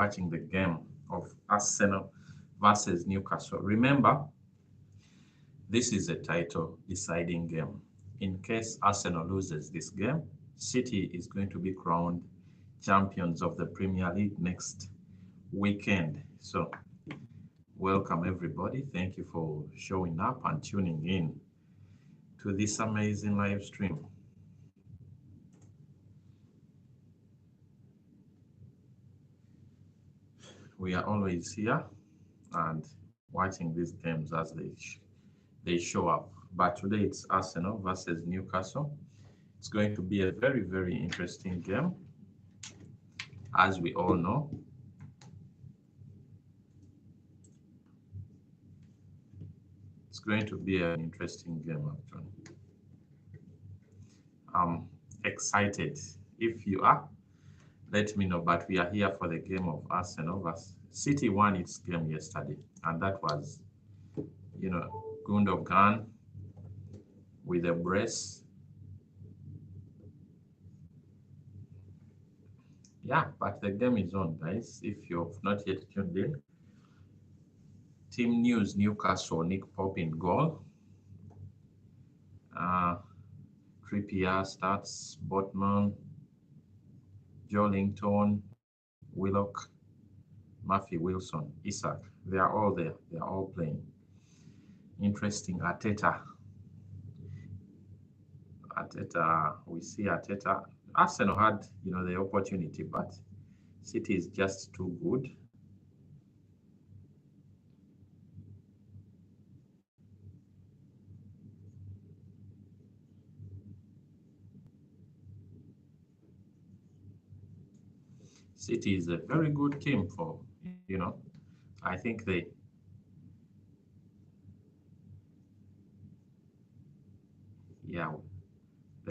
watching the game of Arsenal versus Newcastle. Remember, this is a title deciding game. In case Arsenal loses this game, City is going to be crowned champions of the Premier League next weekend. So, welcome everybody. Thank you for showing up and tuning in to this amazing live stream. We are always here and watching these games as they show up. But today it's Arsenal versus Newcastle. It's going to be a very, very interesting game, as we all know. It's going to be an interesting game, actually. I'm excited. If you are, let me know. But we are here for the game of Arsenal versus City. Won its game yesterday, and that was, Gundogan with a brace. Yeah, but the game is on, guys. If you've not yet tuned in, team news: Newcastle, Nick Pope in goal. Trippier starts, Botman, Joelinton, Willock, Murphy, Wilson, Isak. They are all there. They are all playing. Interesting. Arteta, we see Arteta. Arsenal had, the opportunity, but City is just too good. City is a very good team for, I think the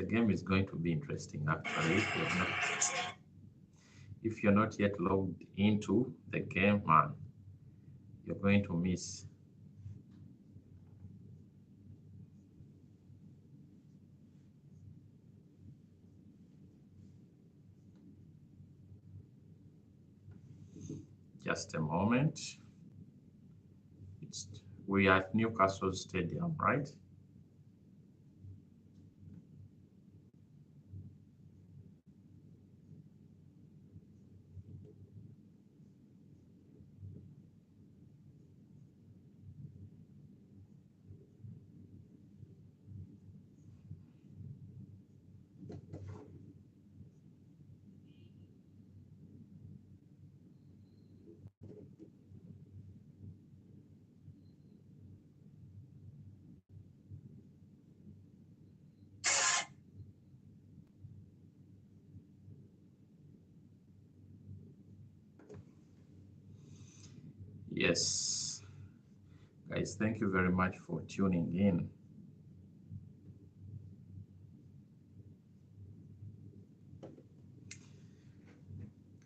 game is going to be interesting, actually. If you're not yet logged into the game, man, you're going to miss. Just a moment. We are at Newcastle Stadium, right? Yes, guys, thank you very much for tuning in.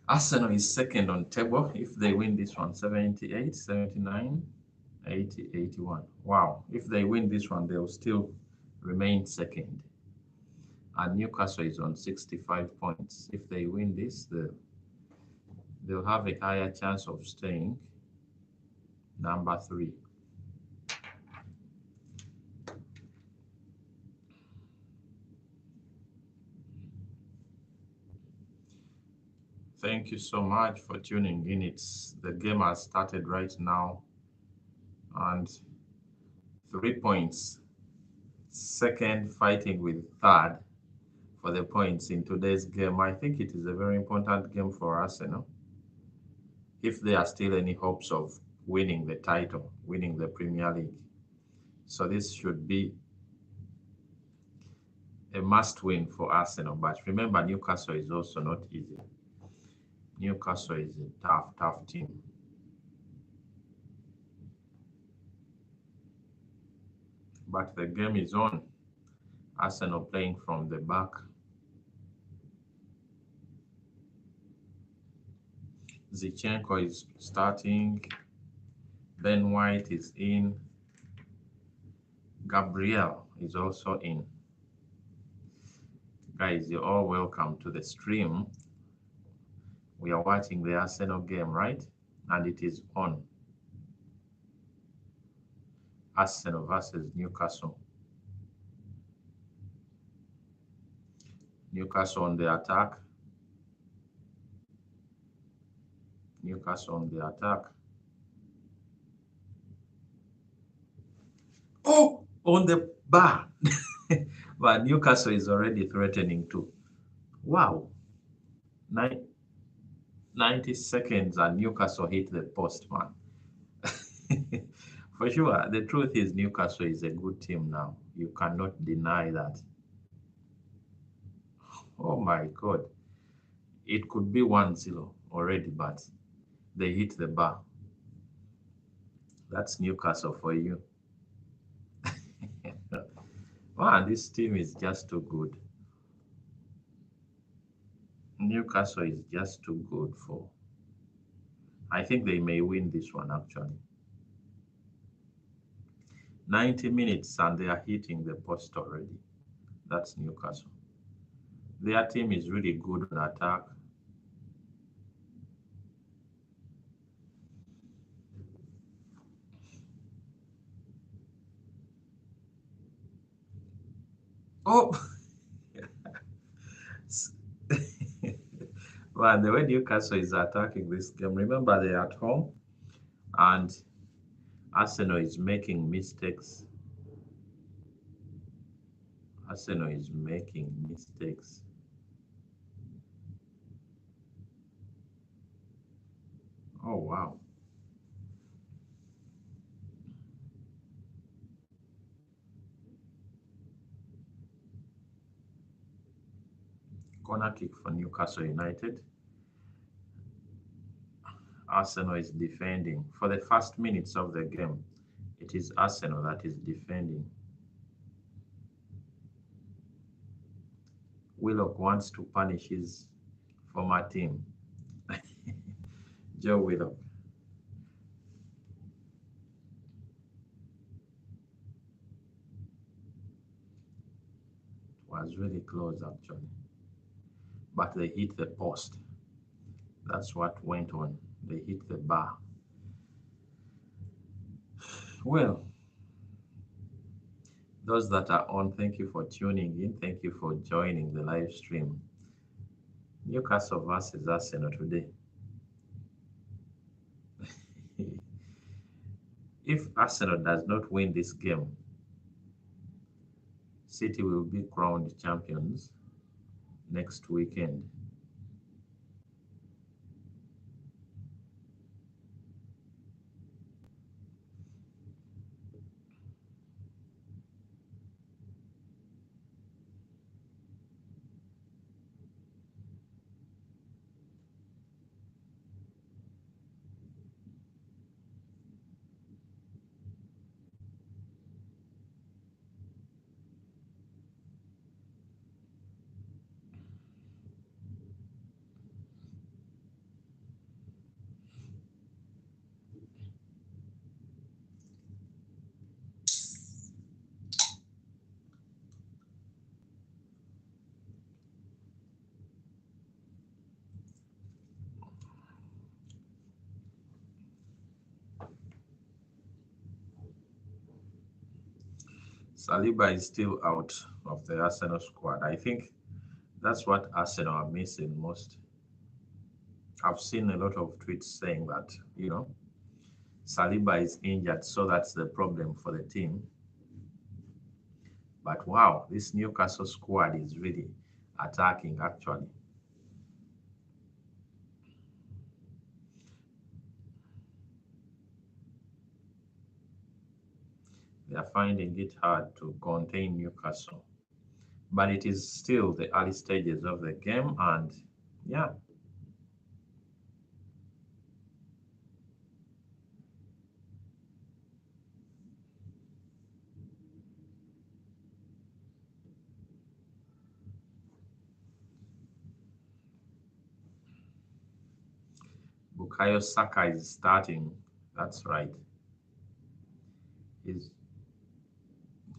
Arsenal is second on table. If they win this one, 78, 79, 80, 81. Wow, if they win this one, they'll still remain second. And Newcastle is on 65 points. If they win this, they'll have a higher chance of staying number 3. Thank you so much for tuning in. The game has started right now, and 3 points. Second fighting with third for the points in today's game. I think it is a very important game for Arsenal. If there are still any hopes of winning the title, winning the Premier League. So this should be a must-win for Arsenal. But remember, Newcastle is also not easy. Newcastle is a tough team. But the game is on. Arsenal playing from the back. Zinchenko is starting. Ben White is in. Gabriel is also in. Guys, you're all welcome to the stream. We are watching the Arsenal game, right? And it is on. Arsenal versus Newcastle. Newcastle on the attack. Newcastle on the attack. Oh, on the bar. But Newcastle is already threatening too. Wow. 90 seconds and Newcastle hit the post, man. For sure, the truth is Newcastle is a good team now. You cannot deny that. Oh my God. It could be 1-0 already, but they hit the bar. That's Newcastle for you. Man, this team is just too good. Newcastle is just too good for. I think they may win this one actually. 90 minutes and they are hitting the post already. That's Newcastle. Their team is really good on attack. Oh, well, the way Newcastle is attacking this game, remember they're at home and Arsenal is making mistakes. Arsenal is making mistakes. Oh, wow. Corner kick for Newcastle United. Arsenal is defending. For the first minutes of the game, it is Arsenal that is defending. Willock wants to punish his former team. Joe Willock. Was really close actually. But they hit the post. That's what went on. They hit the bar. Well, those that are on, thank you for tuning in. Thank you for joining the live stream. Newcastle versus Arsenal today. If Arsenal does not win this game, City will be crowned champions next weekend. Saliba is still out of the Arsenal squad. I think that's what Arsenal are missing most. I've seen a lot of tweets saying that, Saliba is injured, so that's the problem for the team. But wow, this Newcastle squad is really attacking actually. They are finding it hard to contain Newcastle. But it is still the early stages of the game, and yeah. Bukayo Saka is starting. That's right. He's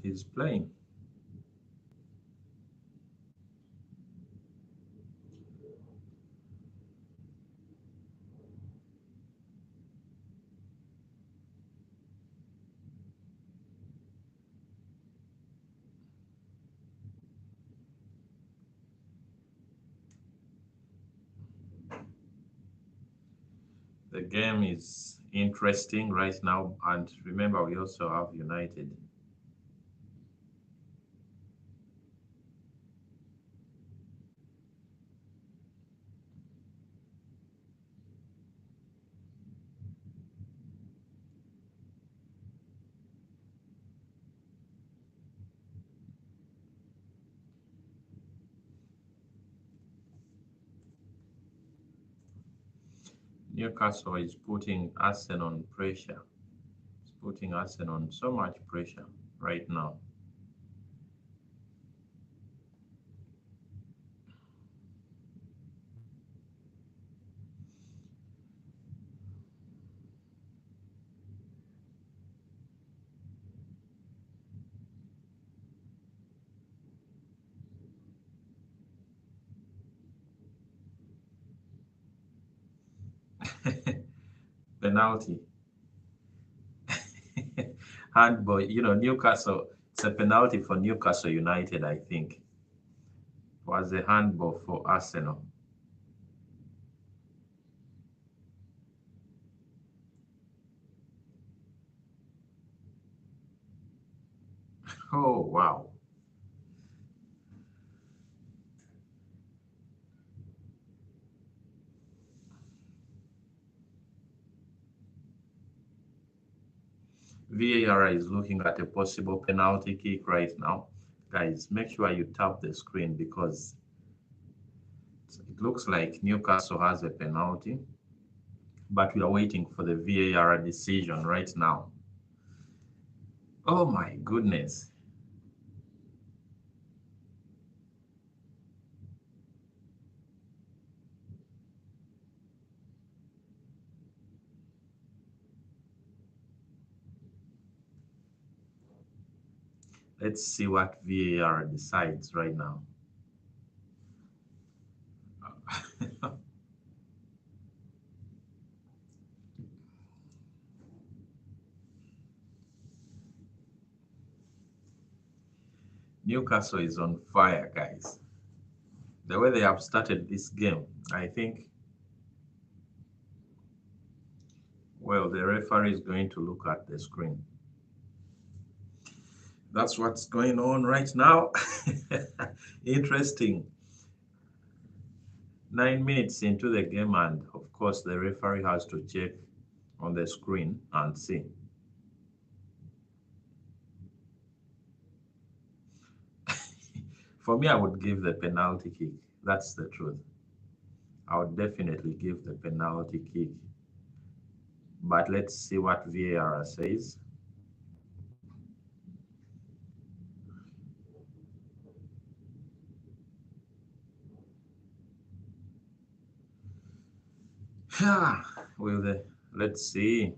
he's playing. The game is interesting right now, and remember, we also have United. Newcastle is putting Arsenal on pressure. It's putting Arsenal on so much pressure right now. Penalty. Handball, Newcastle, it's a penalty for Newcastle United, I think. It was a handball for Arsenal. Oh, wow. VAR is looking at a possible penalty kick right now. Guys, make sure you tap the screen because it looks like Newcastle has a penalty, but we are waiting for the VAR decision right now. Oh my goodness. Let's see what VAR decides right now. Newcastle is on fire, guys. The way they have started this game, I think, well, the referee is going to look at the screen. That's what's going on right now. Interesting. 9 minutes into the game, and of course, the referee has to check on the screen and see. For me, I would give the penalty kick. That's the truth. I would definitely give the penalty kick. But let's see what VAR says. Will the let's see.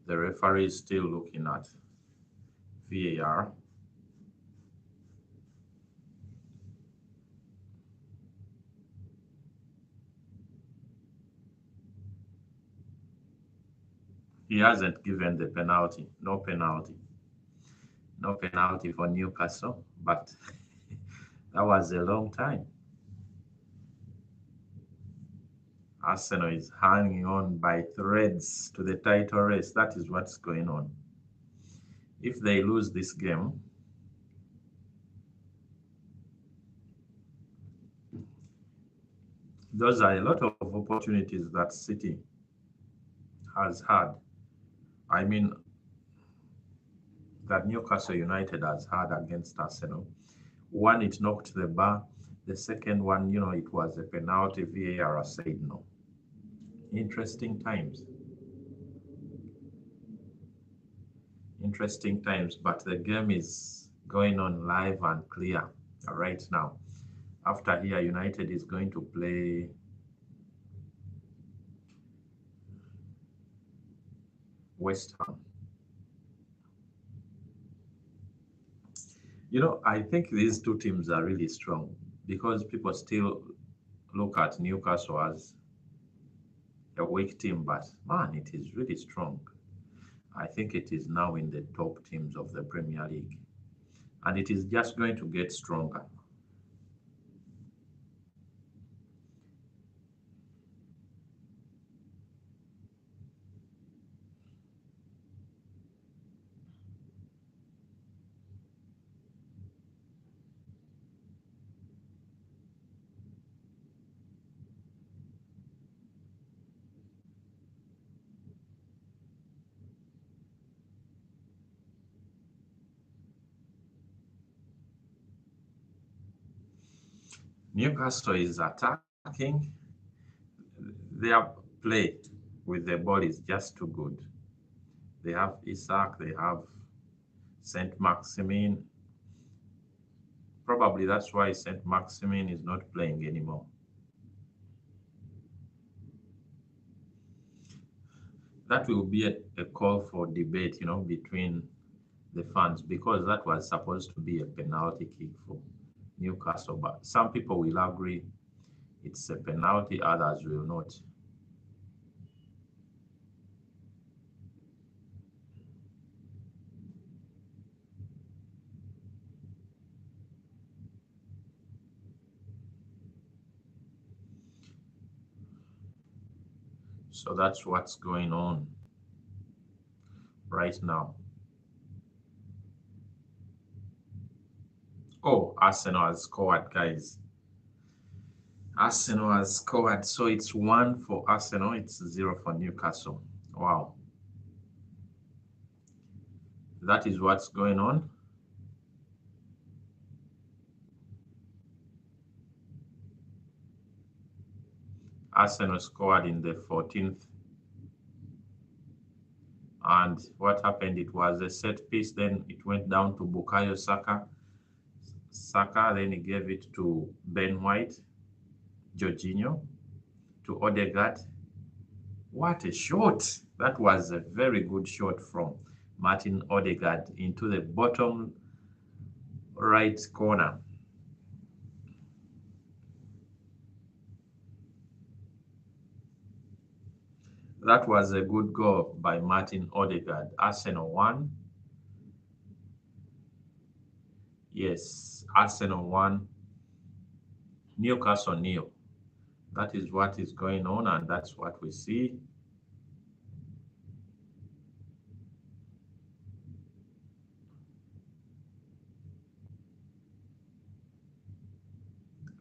The referee is still looking at VAR. He hasn't given the penalty. No penalty. No penalty for Newcastle, but that was a long time. Arsenal is hanging on by threads to the title race. That is what's going on. If they lose this game, those are a lot of opportunities that City has had. I mean, that Newcastle United has had against Arsenal. One, it knocked the bar. The second one, it was a penalty. VAR said no. Interesting times. Interesting times, but the game is going on live and clear right now. After here, United is going to play West Ham. I think these two teams are really strong because people still look at Newcastle as a weak team, but man, it is really strong. I think it is now in the top teams of the Premier League. and it is just going to get stronger. Newcastle is attacking. Their play with the ball is just too good. They have Isaac, they have Saint Maximin. Probably that's why Saint Maximin is not playing anymore. That will be a call for debate, between the fans because that was supposed to be a penalty kick for Newcastle. But some people will agree it's a penalty, others will not. So that's what's going on right now. Oh, Arsenal has scored, guys. Arsenal has scored. So it's one for Arsenal, it's zero for Newcastle. Wow. That is what's going on. Arsenal scored in the 14th. And what happened? It was a set piece. Then it went down to Bukayo Saka. Saka then he gave it to Ben White, Jorginho, to Odegaard. What a shot! That was a very good shot from Martin Odegaard into the bottom right corner. That was a good goal by Martin Odegaard. Arsenal won. Yes, Arsenal won. Newcastle nil. That is what is going on, and that's what we see.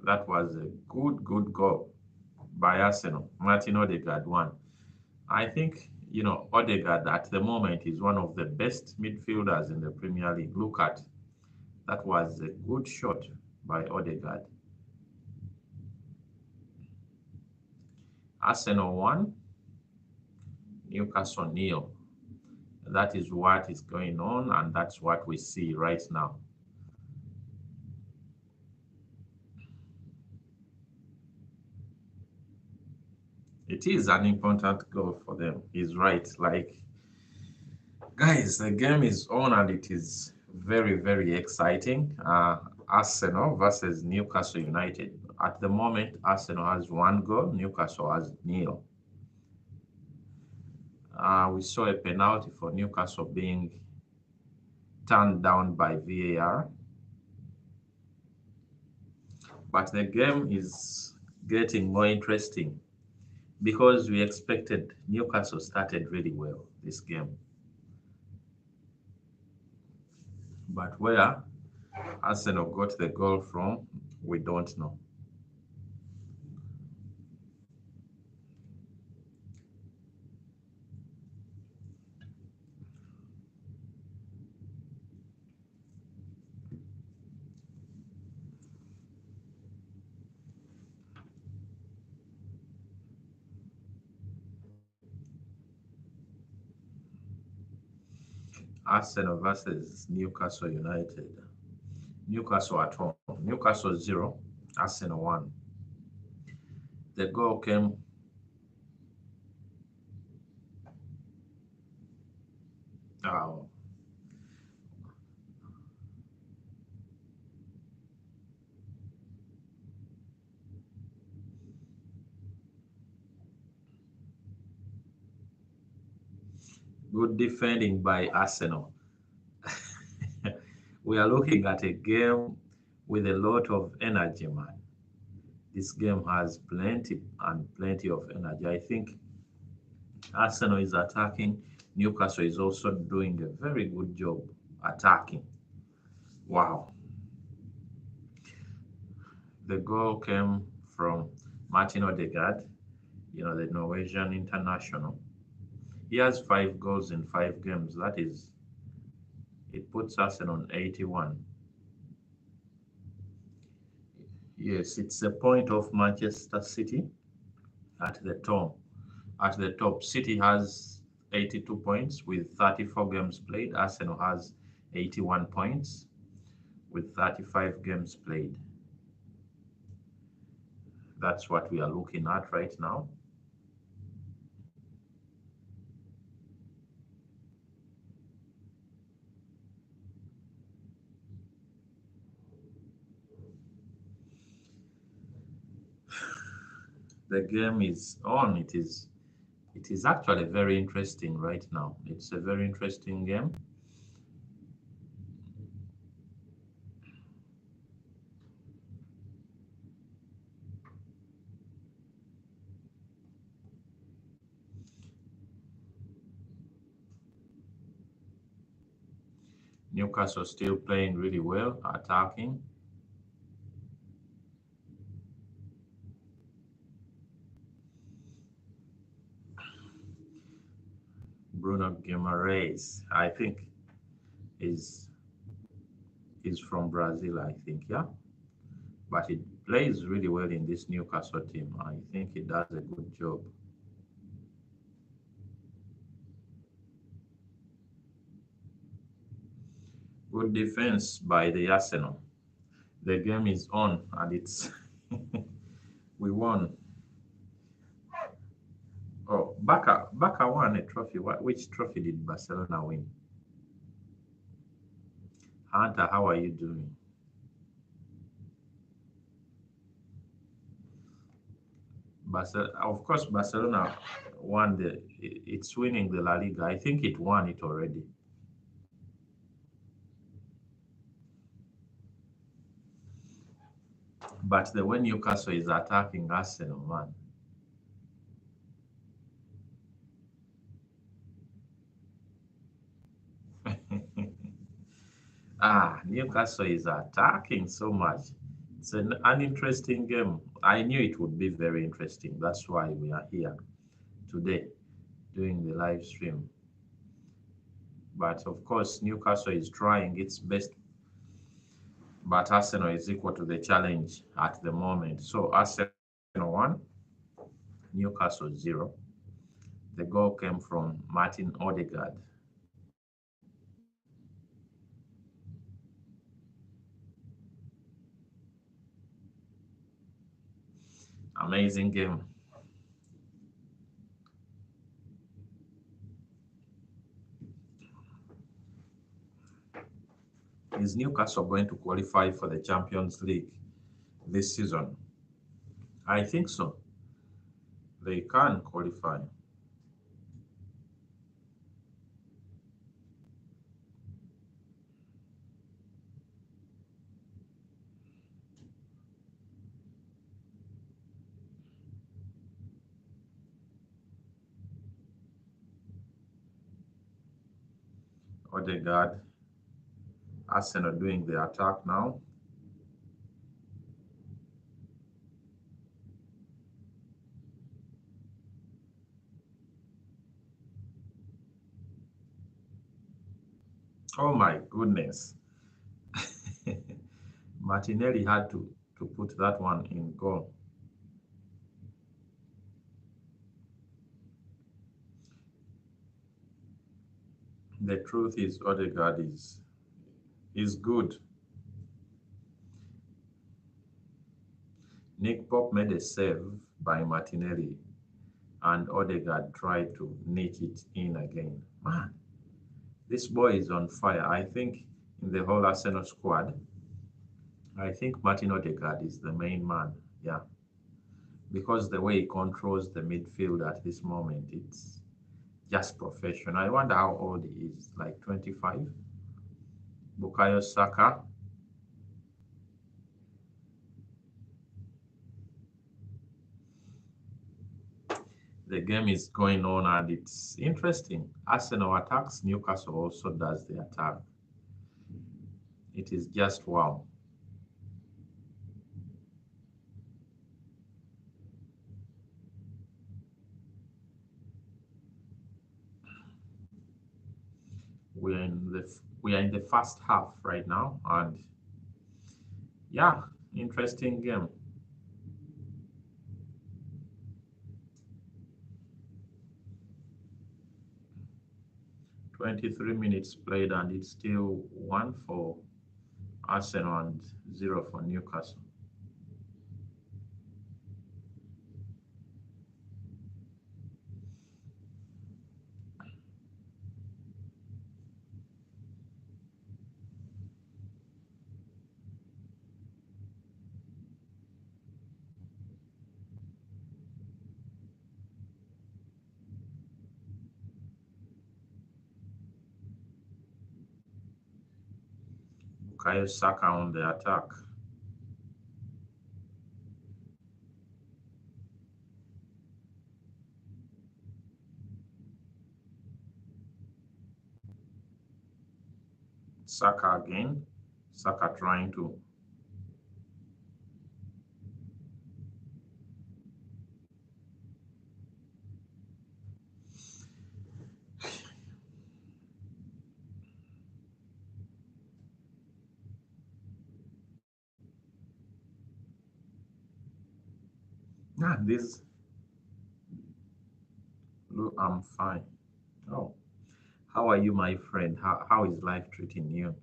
That was a good goal by Arsenal. Martin Odegaard won. I think, Odegaard at the moment is one of the best midfielders in the Premier League. Look at that was a good shot by Odegaard. Arsenal won, Newcastle nil. That is what is going on, and that's what we see right now. It is an important goal for them. He's right. Like, guys, the game is on and it is very exciting. Arsenal versus Newcastle United. At the moment, Arsenal has one goal, Newcastle has nil. We saw a penalty for Newcastle being turned down by VAR, but the game is getting more interesting because we expected Newcastle started really well this game. But where Arsenal got the goal from, we don't know. Arsenal versus Newcastle United. Newcastle at home. Newcastle 0, Arsenal 1. The goal came. uh, Good defending by Arsenal. We are looking at a game with a lot of energy, man. This game has plenty and plenty of energy. I think Arsenal is attacking. Newcastle is also doing a very good job attacking. Wow. The goal came from Martin Odegaard, the Norwegian international. He has 5 goals in 5 games. It puts Arsenal on 81. Yes, it's a point of Manchester City at the top. At the top, City has 82 points with 34 games played. Arsenal has 81 points with 35 games played. That's what we are looking at right now. The game is on. It is actually very interesting right now. It's a very interesting game. Newcastle still playing really well, attacking. Bruno Guimaraes, I think, is is from Brazil, I think, yeah. But he plays really well in this Newcastle team. I think he does a good job. Good defense by the Arsenal. The game is on and it's we won. Oh, Barca won a trophy. Which trophy did Barcelona win? Hunter, how are you doing? Of course, Barcelona won it's winning the La Liga. I think it won it already. But the way Newcastle is attacking Arsenal, man. Newcastle is attacking so much. It's an uninteresting game. I knew it would be very interesting. That's why we are here today doing the live stream. But of course, Newcastle is trying its best, but Arsenal is equal to the challenge at the moment. So Arsenal 1, Newcastle 0. The goal came from Martin Odegaard. Amazing game. Is Newcastle going to qualify for the Champions League this season? I think so. They can qualify. Odegaard, Arsenal doing the attack now. Oh my goodness. Martinelli had to put that one in goal. The truth is Odegaard is good. Nick Pope made a save by Martinelli and Odegaard tried to nick it in again. Man, this boy is on fire. I think in the whole Arsenal squad, I think Martin Odegaard is the main man. Yeah, because the way he controls the midfield at this moment, it's just professional. I wonder how old he is, like 25. Bukayo Saka. The game is going on and it's interesting. Arsenal attacks, Newcastle also does the attack. It is just wow. We are in the first half right now, and yeah, interesting game. 23 minutes played, and it's still one for Arsenal and zero for Newcastle. Bukayo Saka on the attack. Saka again. Saka trying to. Nah, this. Look, I'm fine. Oh, how are you, my friend? How is life treating you?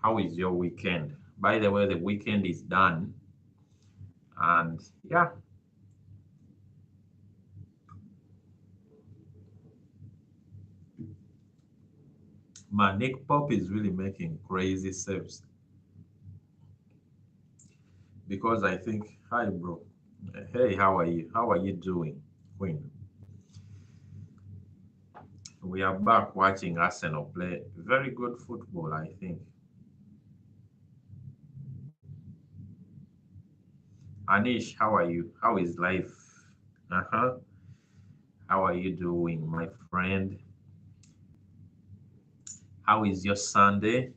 How is your weekend? By the way, the weekend is done. And yeah, man, Nick Pop is really making crazy saves because I think, hi, bro. Hey, how are you? How are you doing, Queen? We are back watching Arsenal play very good football, I think. Anish, how are you? How is life? Uh-huh. How are you doing, my friend? How is your Sunday?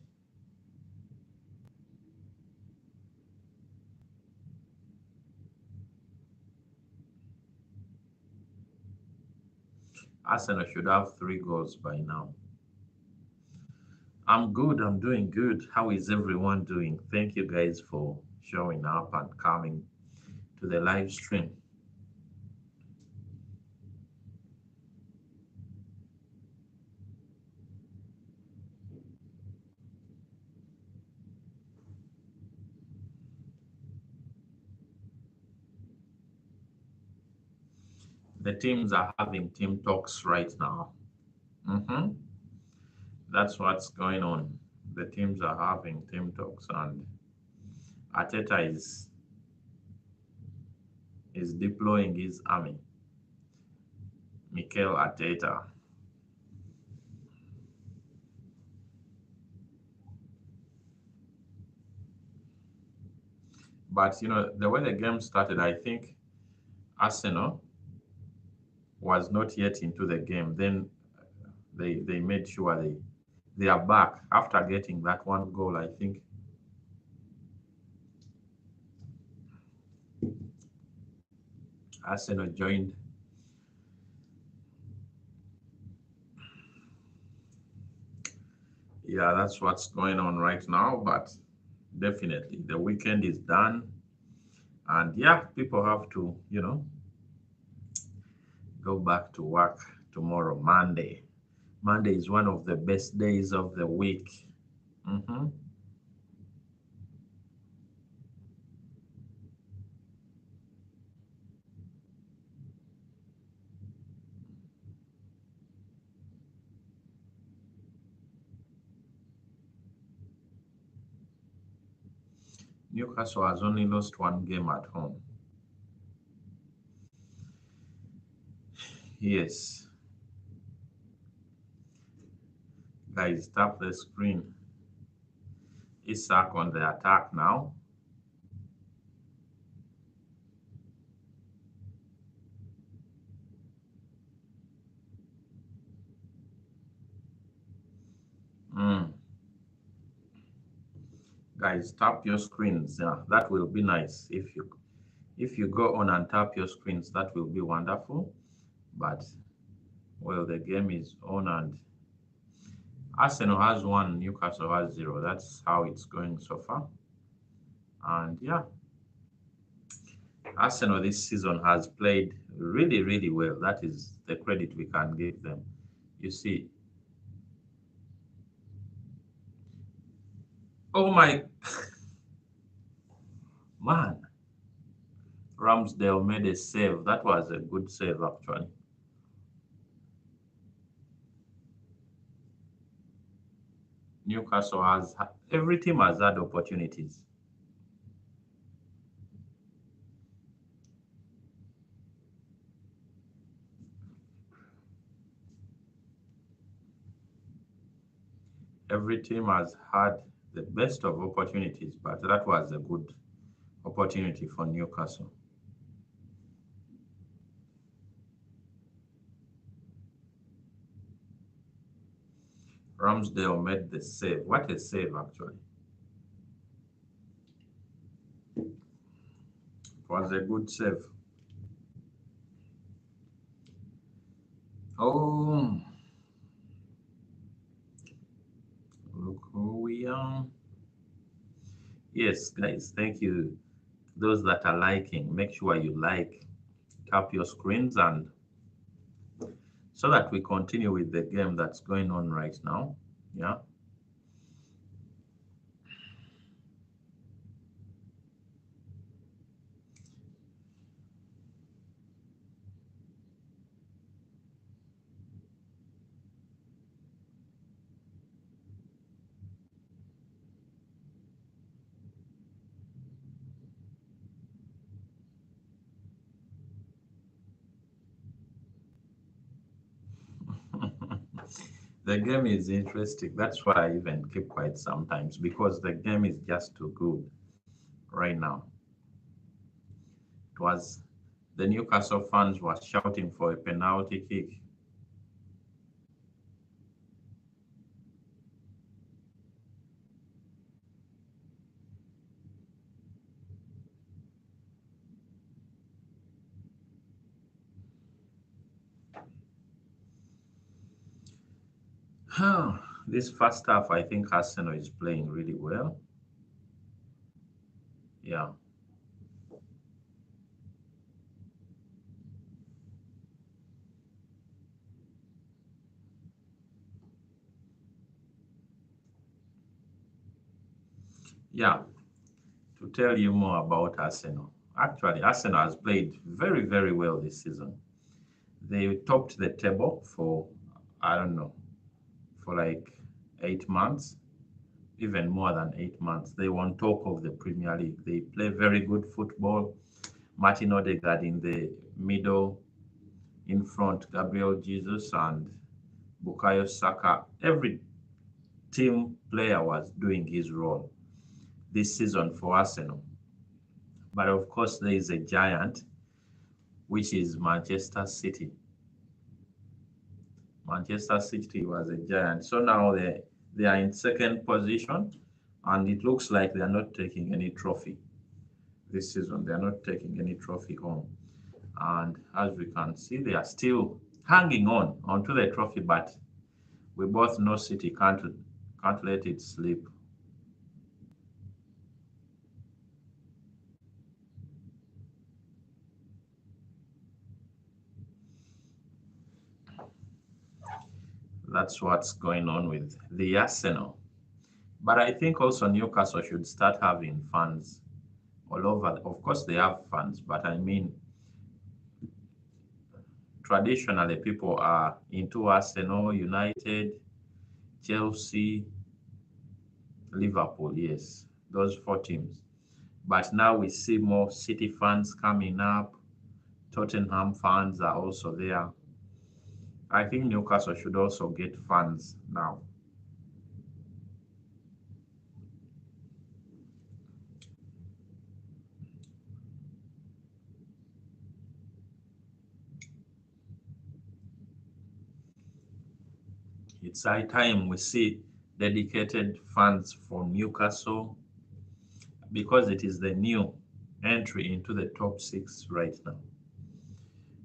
Arsenal should have 3 goals by now. I'm good. I'm doing good. How is everyone doing? Thank you guys for showing up and coming to the live stream. The teams are having team talks right now. Hmm. That's what's going on. The teams are having team talks, and Ateta is deploying his army. Mikel Ateta. But the way the game started, I think Arsenal was not yet into the game. Then they made sure they are back after getting that 1 goal. I think Arsenal joined. Yeah, that's what's going on right now. But definitely, the weekend is done, and yeah, people have to go back to work tomorrow, Monday. Monday is one of the best days of the week. Hmm. Newcastle has only lost 1 game at home. Yes, guys, tap the screen. Isak on the attack now. Guys, tap your screens. Yeah, that will be nice. If you go on and tap your screens, that will be wonderful. But well, the game is on and Arsenal has 1, Newcastle has 0. That's how it's going so far. And yeah, Arsenal this season has played really, really well. That is the credit we can give them. You see, oh my man, Ramsdale made a save. That was a good save, actually. Newcastle has, every team has had opportunities. Every team has had the best of opportunities, but that was a good opportunity for Newcastle. Ramsdale made the save. What a save, actually. It was a good save. Oh, look who we are. Yes, guys, thank you. Those that are liking, make sure you like, tap your screens, and so that we continue with the game that's going on right now. Yeah. The game is interesting. That's why I even keep quiet sometimes because the game is just too good right now. It was the Newcastle fans were shouting for a penalty kick. This first half, I think Arsenal is playing really well. Yeah. Yeah. To tell you more about Arsenal. Actually, Arsenal has played very, very well this season. They topped the table for, I don't know, for like 8 months, even more than 8 months. They were on top of the Premier League. They play very good football. Martin Odegaard in the middle, in front, Gabriel Jesus and Bukayo Saka. Every team player was doing his role this season for Arsenal. But of course, there is a giant, which is Manchester City. Manchester City was a giant. So now they are in second position, and it looks like they are not taking any trophy this season. They are not taking any trophy home. And as we can see, they are still hanging on onto the trophy, but we both know City can't let it slip. That's what's going on with the Arsenal. But I think also Newcastle should start having fans all over. Of course, they have fans, but I mean, traditionally people are into Arsenal, United, Chelsea, Liverpool, yes, those four teams. But now we see more City fans coming up. Tottenham fans are also there. I think Newcastle should also get fans now. It's high time we see dedicated funds for Newcastle because it is the new entry into the top 6 right now.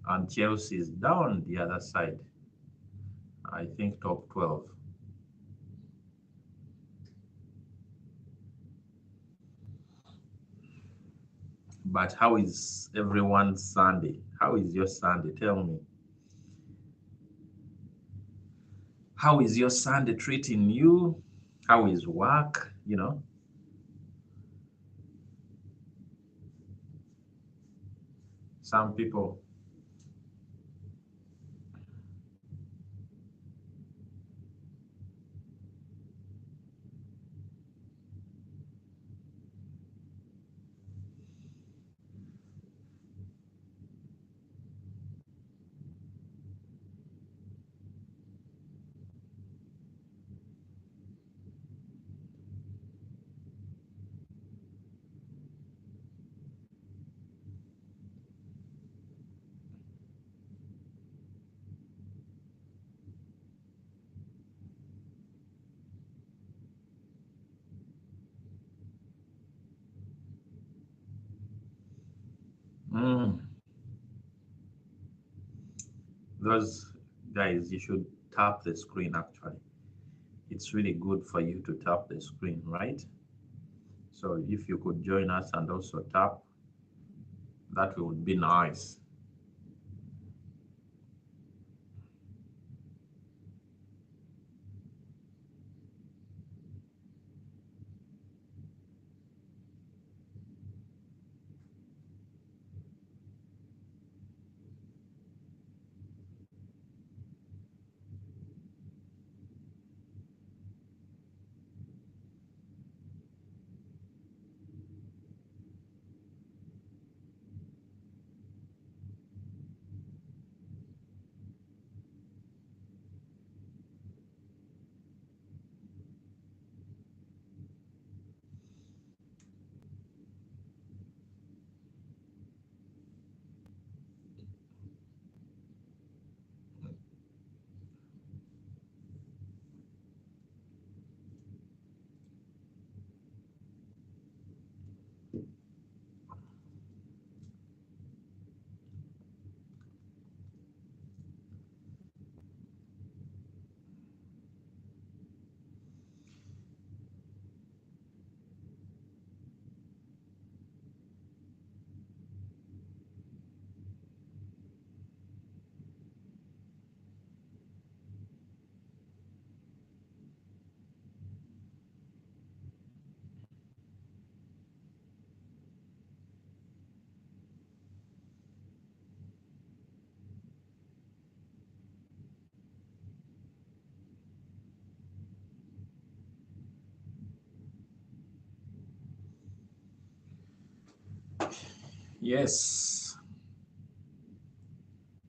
And Chelsea is down the other side. I think top 12. But how is everyone's Sunday? How is your Sunday? Tell me. How is your Sunday treating you? How is work? Some people. Mm, those guys, you should tap the screen actually. It's really good for you to tap the screen, right? So if you could join us and also tap, that would be nice. Yes,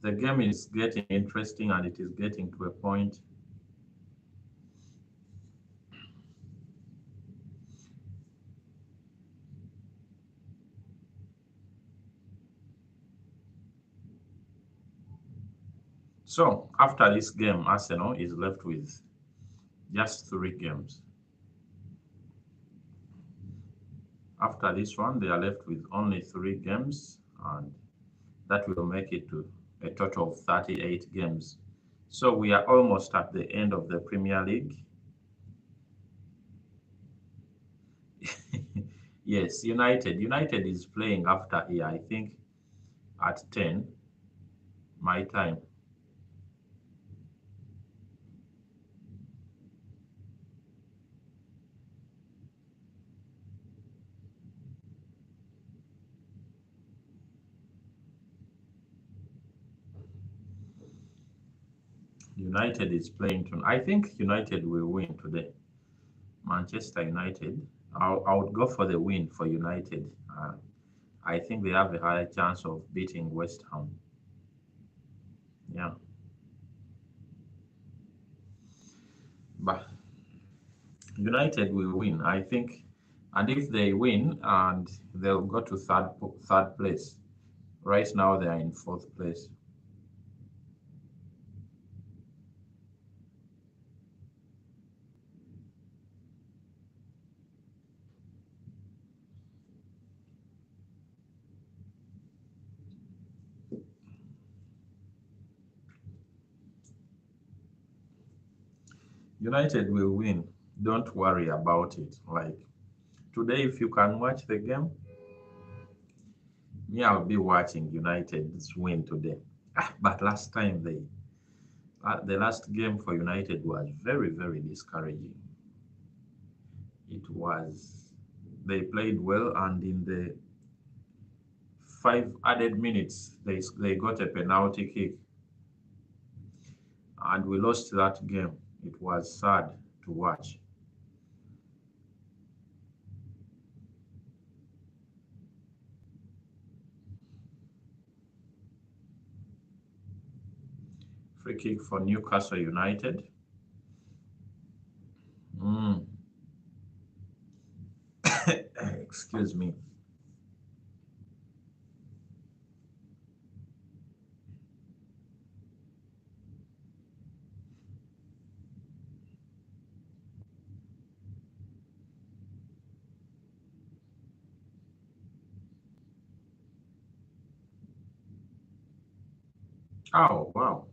the game is getting interesting and it is getting to a point. So after this game, Arsenal is left with just 3 games. After this one, they are left with only 3 games, and that will make it to a total of 38 games. So we are almost at the end of the Premier League. Yes, United. United is playing after here, I think, at 10, my time. United is playing tonight. I think United will win today. Manchester United. I would go for the win for United. I think they have a higher chance of beating West Ham. Yeah. But United will win, I think. And if they win, and they'll go to third place. Right now they are in 4th place. United will win. Don't worry about it. Like today, if you can watch the game, me, I'll be watching United's win today. But last time the last game for United was very, very discouraging. It was, they played well, and in the 5 added minutes, they got a penalty kick, and we lost that game. It was sad to watch. Free kick for Newcastle United. Mm. Excuse me. Oh, wow.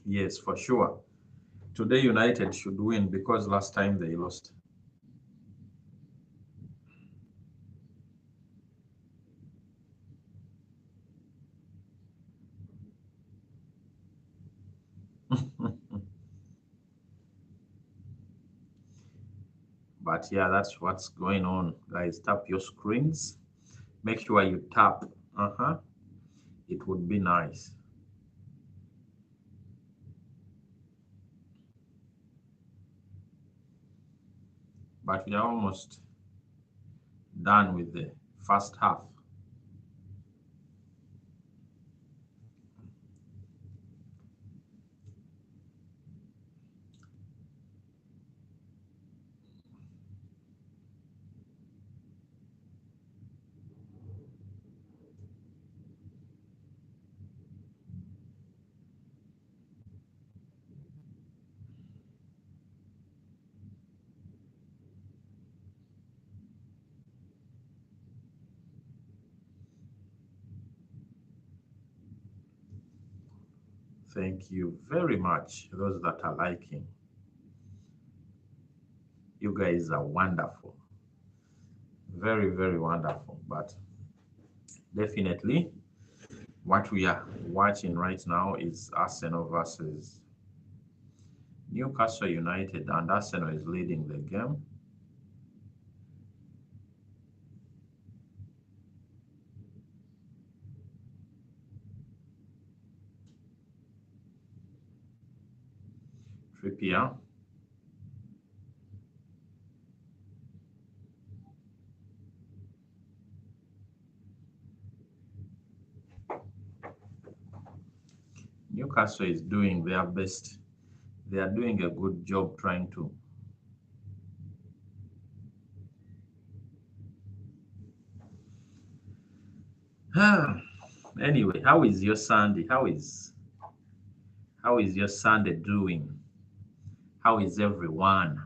Yes, for sure. Today United should win because last time they lost. But yeah, that's what's going on. Guys, tap your screens. Make sure you tap. Uh-huh. It would be nice. But we are almost done with the first half. Thank you very much, those that are liking. You guys are wonderful. Very, very wonderful. But definitely, what we are watching right now is Arsenal versus Newcastle United, and Arsenal is leading the game. Trippier. Newcastle is doing their best. They are doing a good job trying to. Anyway, how is your Sunday? How is your Sunday doing? How is everyone?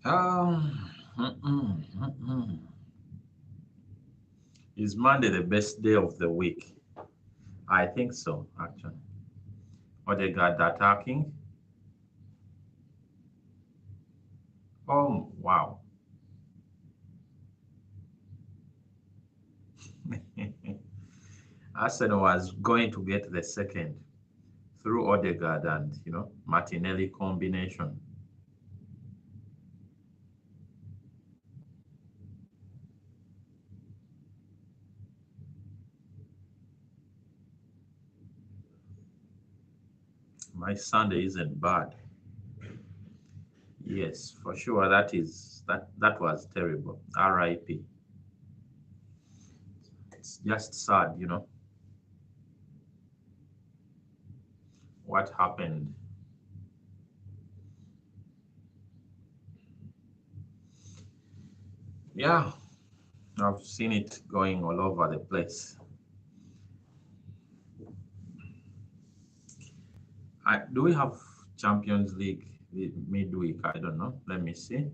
Mm, mm, mm, mm. Is Monday the best day of the week? I think so, actually. Odegaard attacking. Oh, wow. Arsenal was going to get the second through Odegaard and, Martinelli combination. My Sunday isn't bad. Yes, for sure. That was terrible. R.I.P. It's just sad, what happened. Yeah, I've seen it going all over the place. Do we have Champions League midweek? I don't know. Let me see.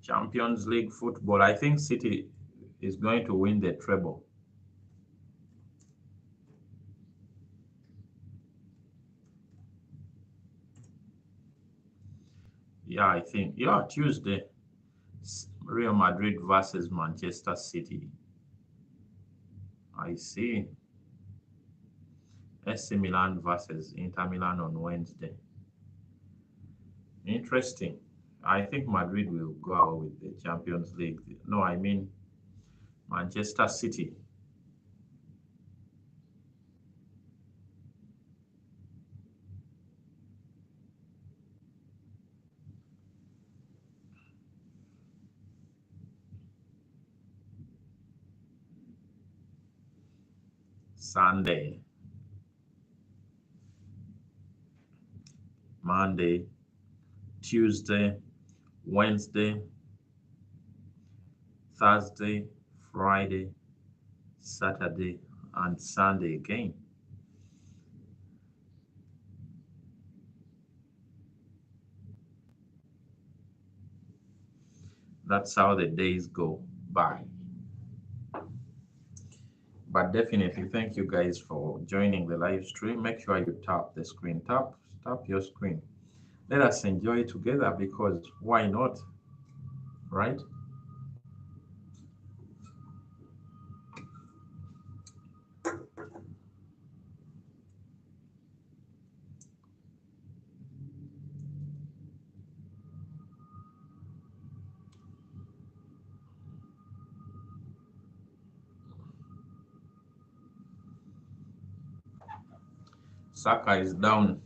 Champions League football. I think City is going to win the treble. Yeah, I think. Yeah, Tuesday. Real Madrid versus Manchester City. I see. AC Milan versus Inter Milan on Wednesday. Interesting. I think Madrid will go out with the Champions League. No, I mean Manchester City. Sunday, Monday, Tuesday, Wednesday, Thursday, Friday, Saturday, and Sunday again. That's how the days go by. But definitely, thank you guys for joining the live stream. Make sure you tap the screen, tap your screen. Let us enjoy together because why not, right? Saka is down.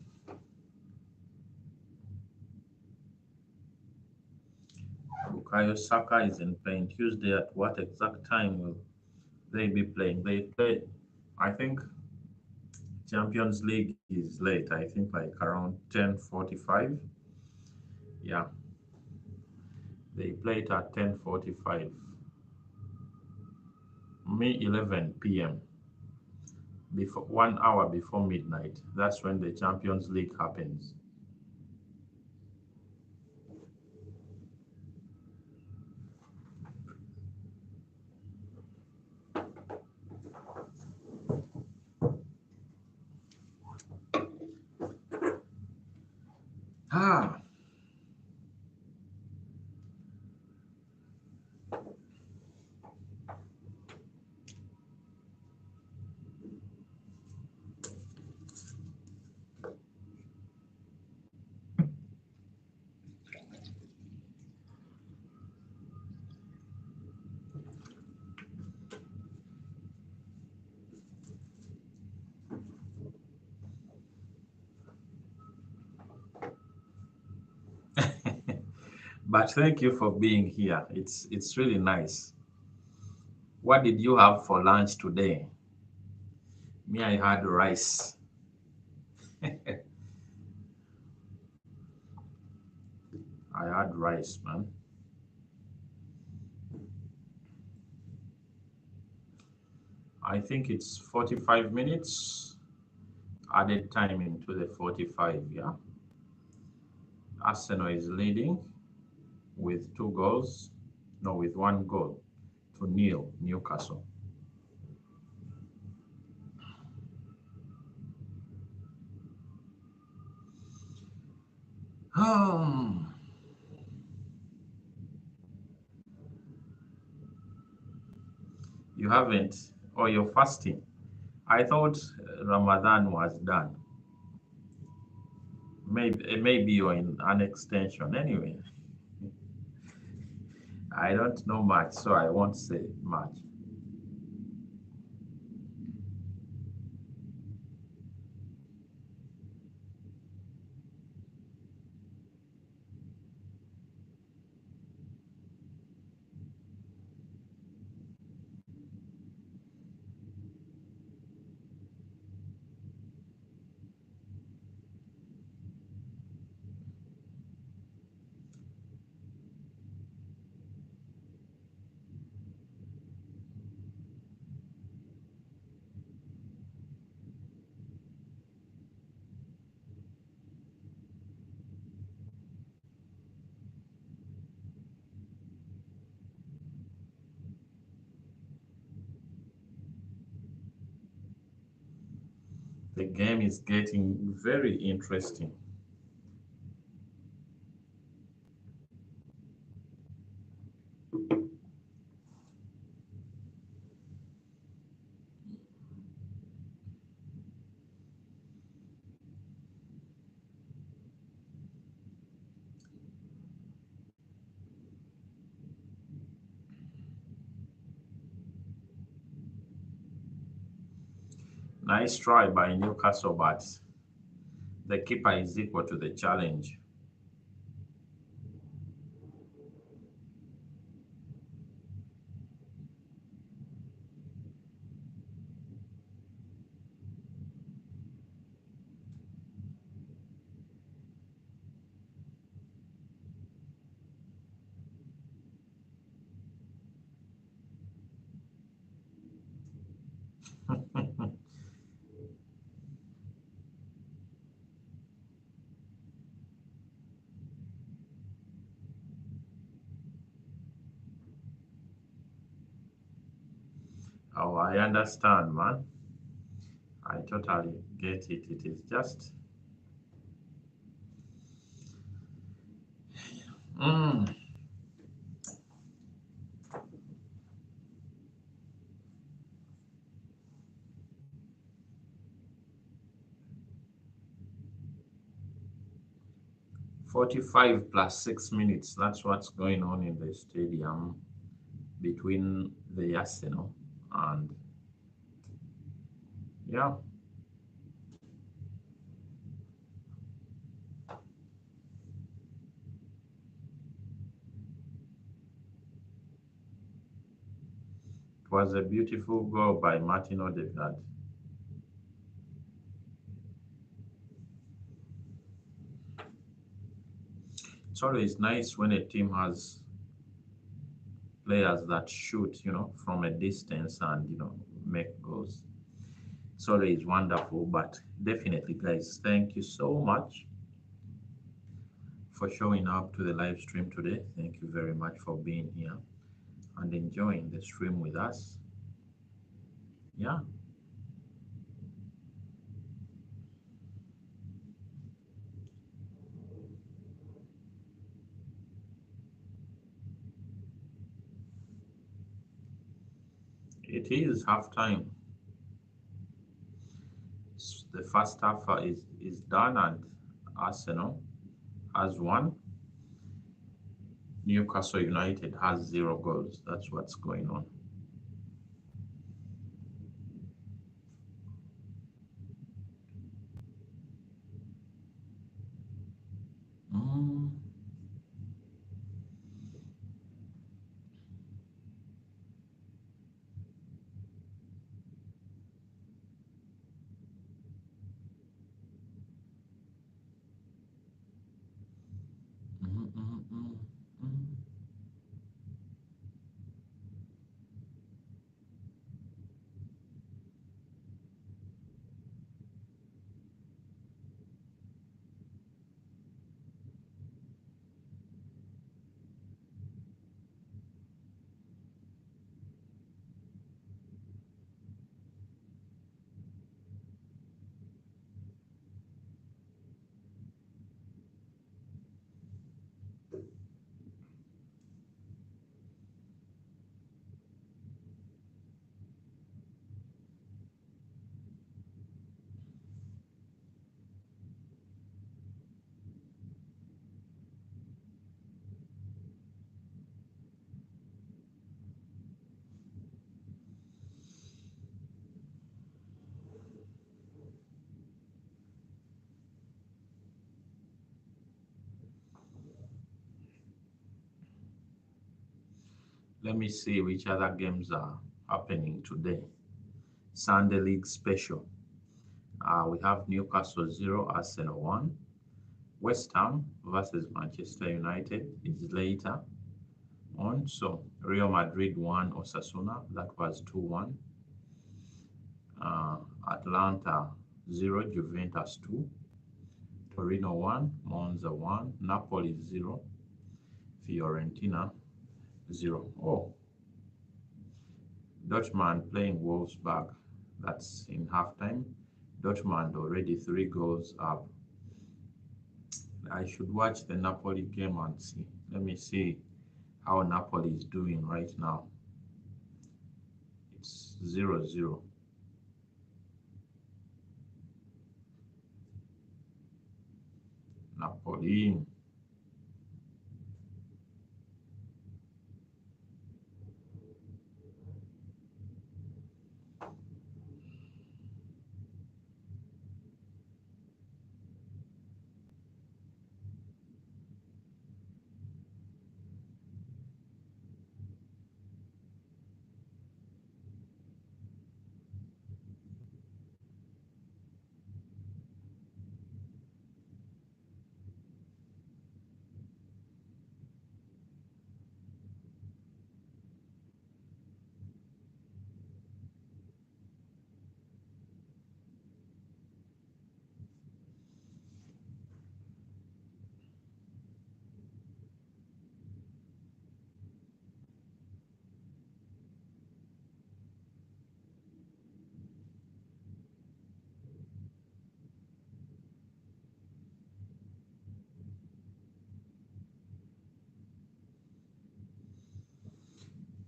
Bukayo Saka is in pain. Tuesday at what exact time will they be playing? They play, I think Champions League is late. I think like around 10:45. Yeah, they play it at 10:45. Me 11 p.m. before 1 hour before midnight. That's when the Champions League happens. Ah, but thank you for being here. It's really nice. What did you have for lunch today? Me, I had rice. I had rice, man. I think it's 45 minutes. Added time into the 45, yeah. Arsenal is leading with 2 goals, no, with 1 goal to nil Newcastle. Um, you haven't, or you're fasting. I thought Ramadan was done. Maybe you're in an extension. Anyway, I don't know much, so I won't say much. The game is getting very interesting. Nice try by Newcastle, but the keeper is equal to the challenge. Oh, I understand, man. I totally get it. It is just mm, 45 plus 6 minutes. That's what's going on in the stadium between the Arsenal and yeah, it was a beautiful goal by Martin Odegaard. It's always nice when a team has players that shoot, from a distance and make goals. It's always wonderful. But definitely, guys, thank you so much for showing up to the live stream today. Thank you very much for being here and enjoying the stream with us. Yeah, it is halftime. The first half is done, and Arsenal has won. Newcastle United has 0 goals. That's what's going on. Mm, mm, mm, mm, mm. Let me see which other games are happening today. Sunday League Special. We have Newcastle 0, Arsenal 1. West Ham versus Manchester United is later on. So Real Madrid 1, Osasuna, that was 2-1. Atlanta 0, Juventus 2. Torino 1, Monza 1. Napoli 0, Fiorentina 0. Oh, Dortmund playing Wolfsburg. That's in halftime. Dortmund already 3 goals up. I should watch the Napoli game and see. Let me see how Napoli is doing right now. It's 0-0. Napoli.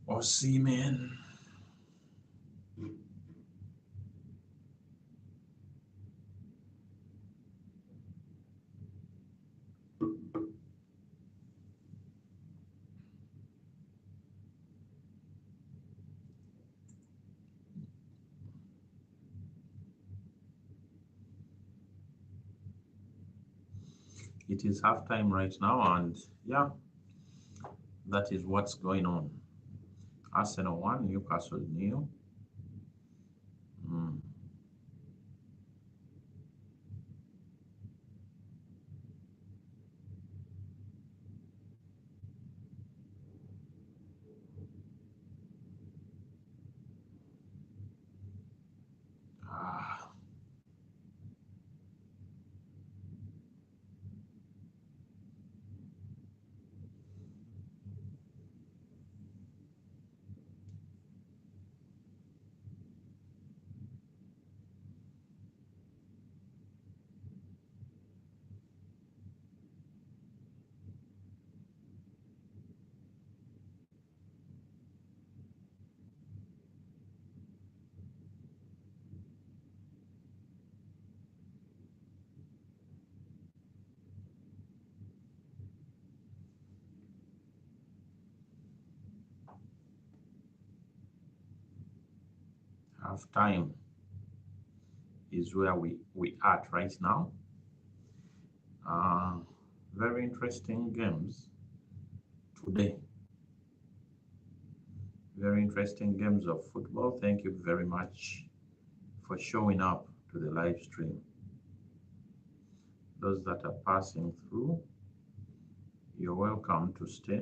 Osimhen. It is halftime right now, and yeah, that is what's going on. Arsenal 1, Newcastle 0. Mm. Ah, halftime is where we at right now. Uh, Very interesting games today. Very interesting games of football. Thank you very much for showing up to the live stream. Those that are passing through, you're welcome to stay.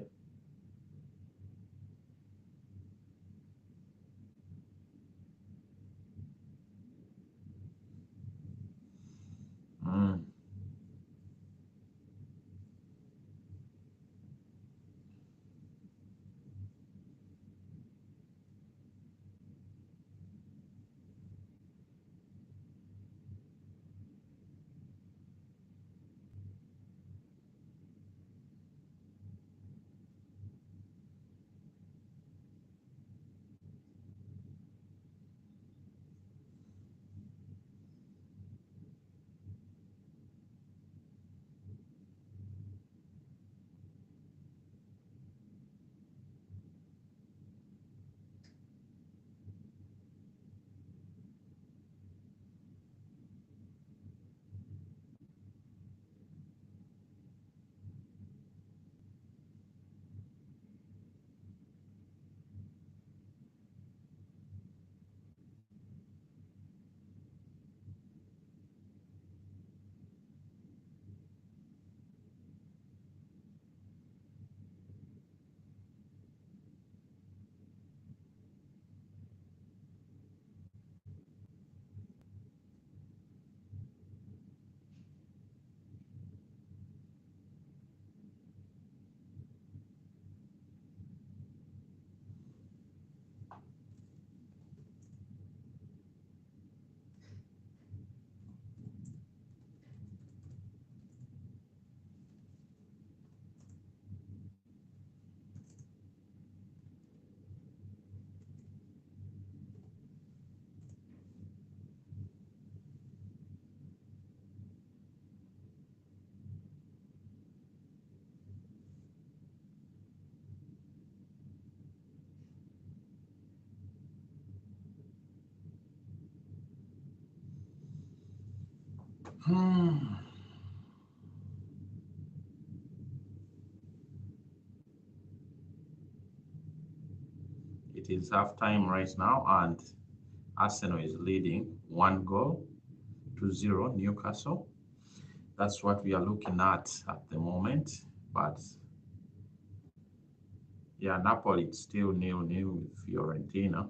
Mm. It is half time right now, and Arsenal is leading 1-0 Newcastle. That's what we are looking at the moment. But yeah, Napoli is still 0-0 with Fiorentina.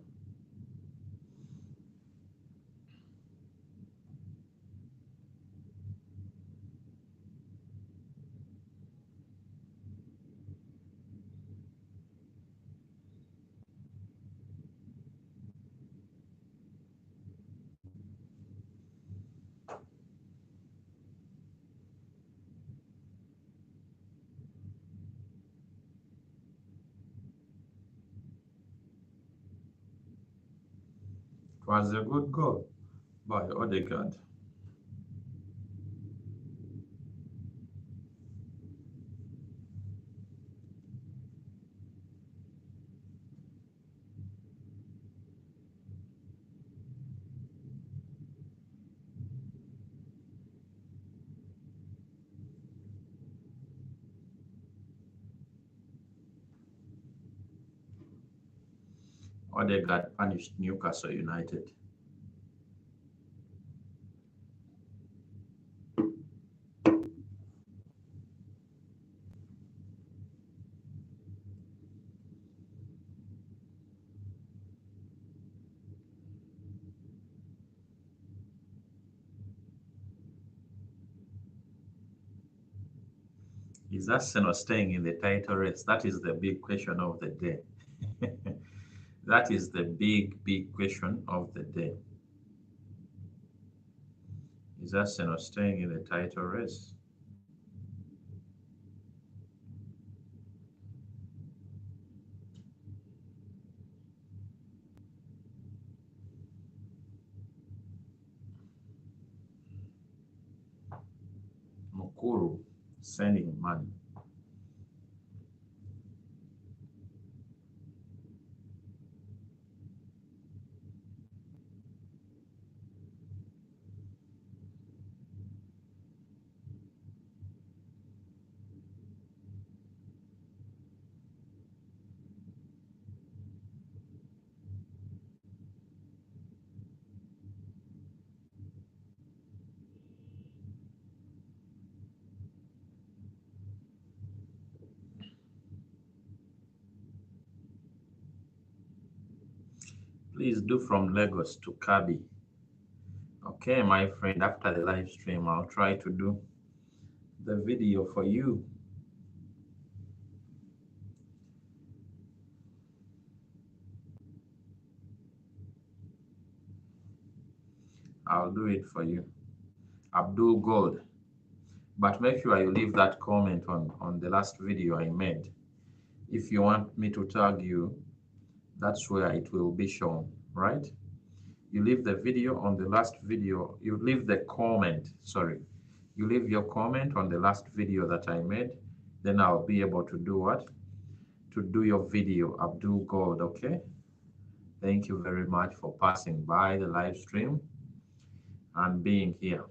It was a good goal by Odegaard. Odegaard punished Newcastle United. Is Arsenal staying in the title race? That is the big question of the day. That is the big question of the day. Is Arsenal staying in the title race? Mukuru sending money. Please do from Lagos to Kabi. Okay, my friend, after the live stream, I'll try to do the video for you. I'll do it for you. Abdul Gold. But make sure you leave that comment on the last video I made. If you want me to tag you, that's where it will be shown, right? You leave the video on the last video, you leave the comment, sorry. You leave your comment on the last video that I made, then I'll be able to do what? To do your video, Abdul Gold, okay? Thank you very much for passing by the live stream and being here.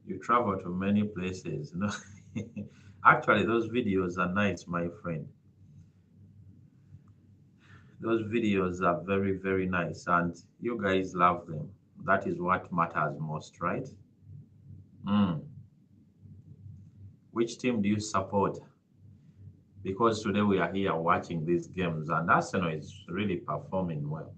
You travel to many places, you know. Actually, those videos are nice, my friend. Those videos are very, very nice, and you guys love them. That is what matters most, right? Mm. Which team do you support? Because today we are here watching these games, and Arsenal is really performing well.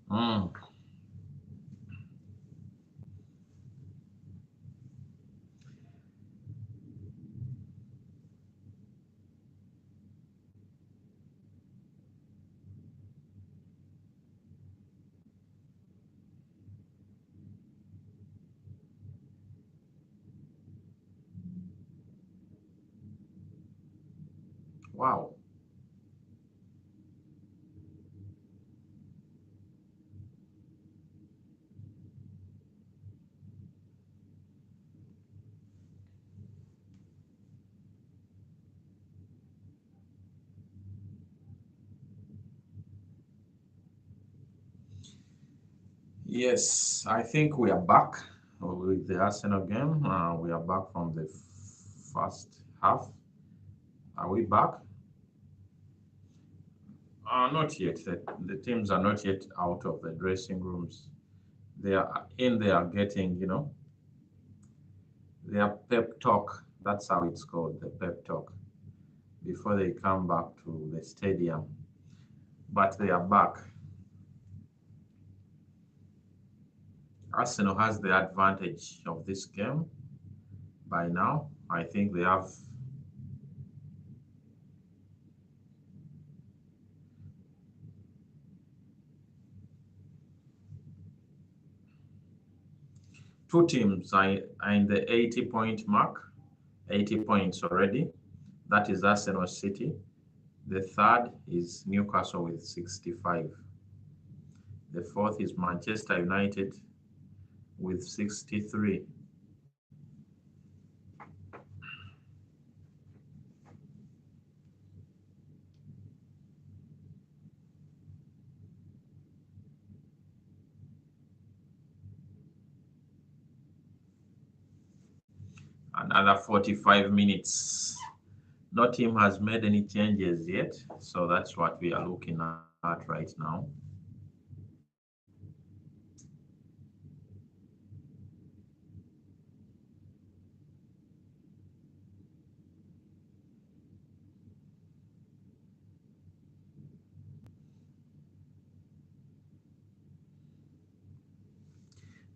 Mm. Wow. Yes, I think we are back with the Arsenal game. We are back from the first half. Are we back? Not yet. The teams are not yet out of the dressing rooms. They are in there getting, their pep talk. That's how it's called, the pep talk, before they come back to the stadium. But they are back. Arsenal has the advantage of this game by now. I think they have two teams are in the 80-point mark, 80 points already. That is Arsenal City. The third is Newcastle with 65. The fourth is Manchester United with 63. Another 45 minutes. No team has made any changes yet, so that's what we are looking at right now.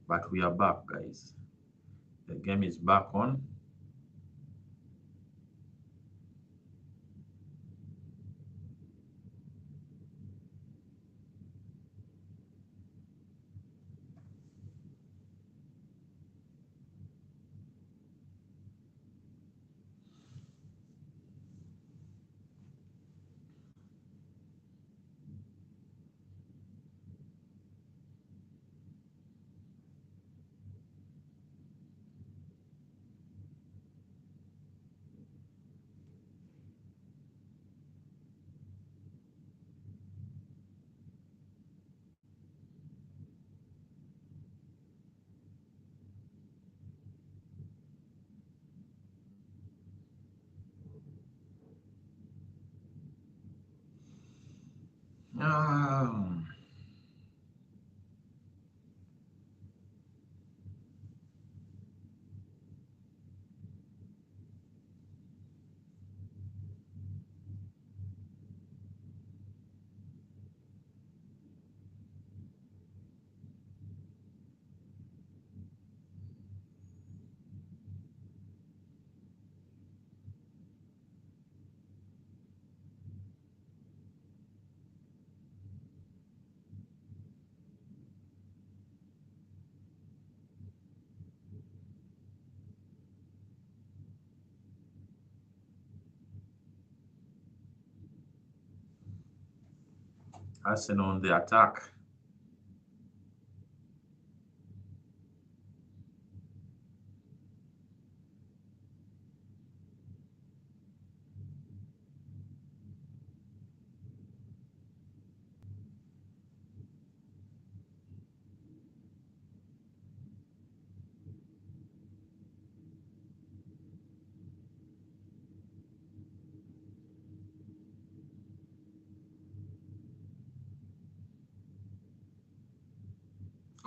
But we are back, guys. The game is back on. Arsenal on the attack.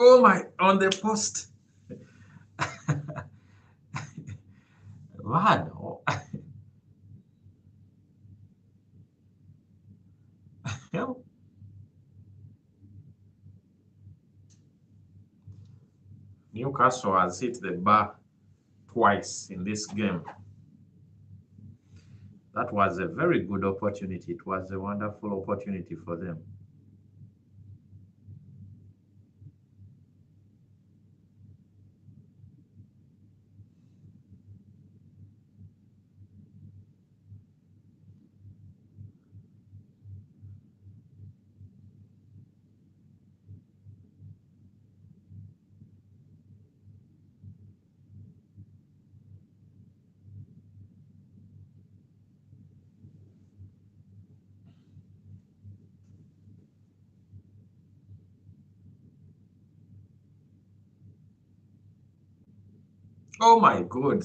Oh my, on the post. Man, oh, Newcastle has hit the bar twice in this game. That was a very good opportunity. It was a wonderful opportunity for them. Oh my God.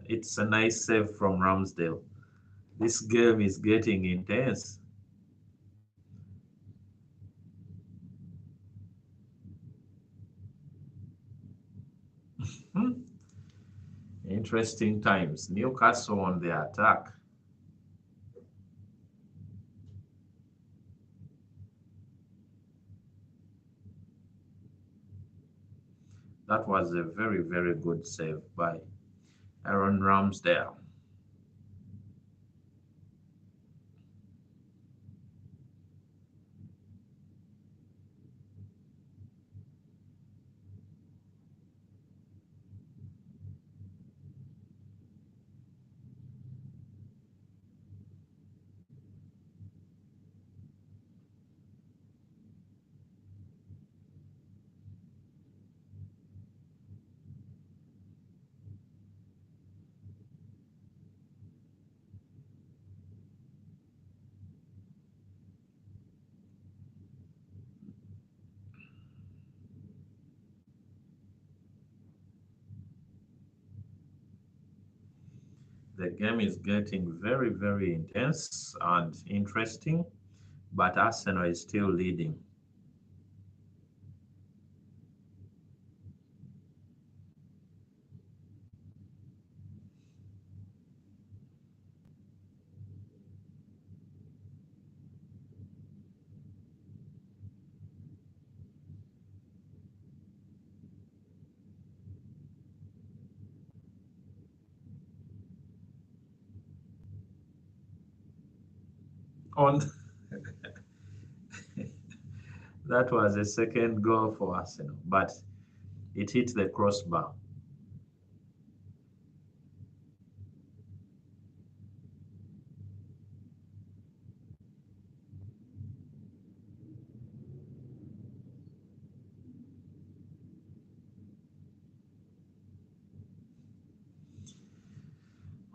It's a nice save from Ramsdale. This game is getting intense. Hmm. Interesting times. Newcastle on the attack. That was a very, very good save by Aaron Ramsdale. The game is getting very, very intense and interesting, but Arsenal is still leading. On that was a second goal for Arsenal, but it hit the crossbar.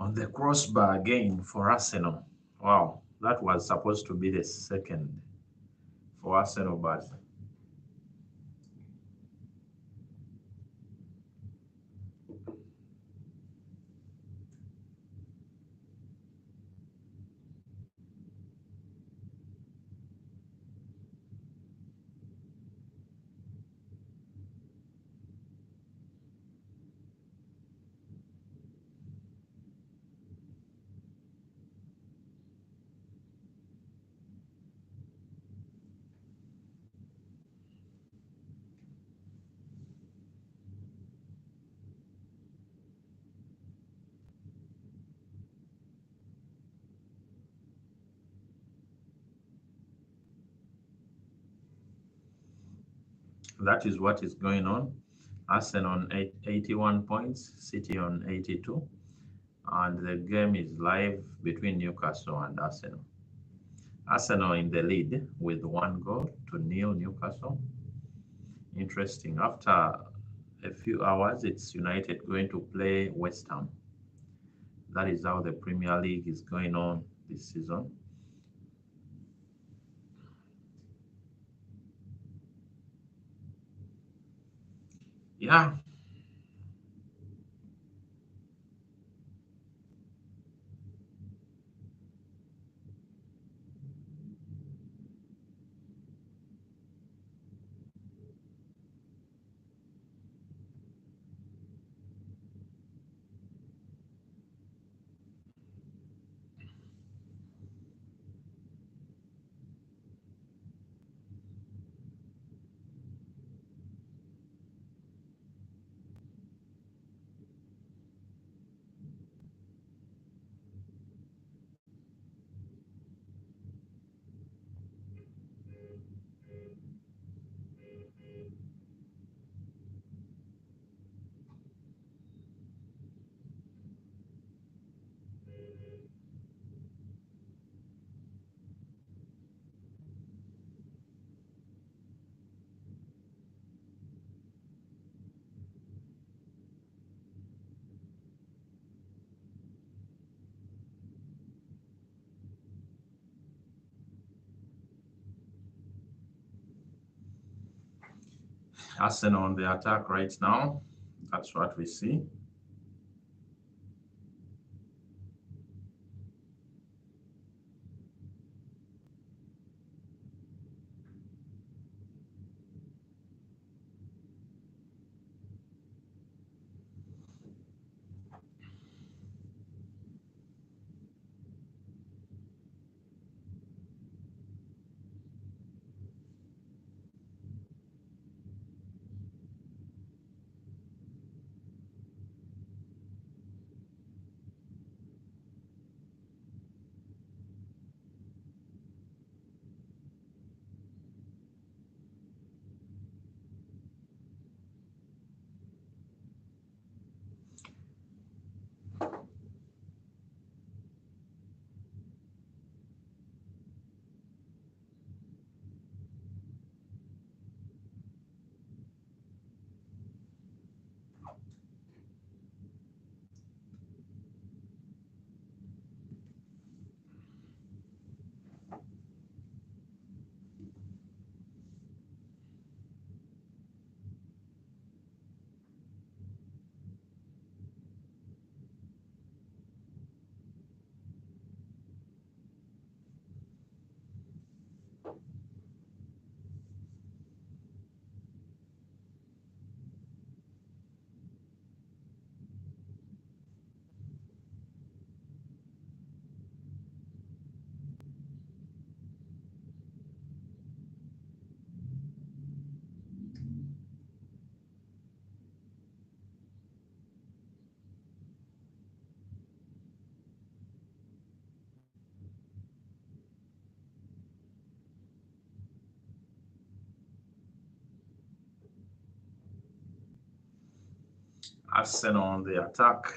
On the crossbar again for Arsenal. Wow, that was supposed to be the second for Arsenal, but that is what is going on. Arsenal on 81 points, City on 82. And the game is live between Newcastle and Arsenal. Arsenal in the lead with 1 goal to nil Newcastle. Interesting. After a few hours, it's United going to play West Ham. That is how the Premier League is going on this season. Yeah, Arsenal on the attack right now. That's what we see. Arsenal on the attack.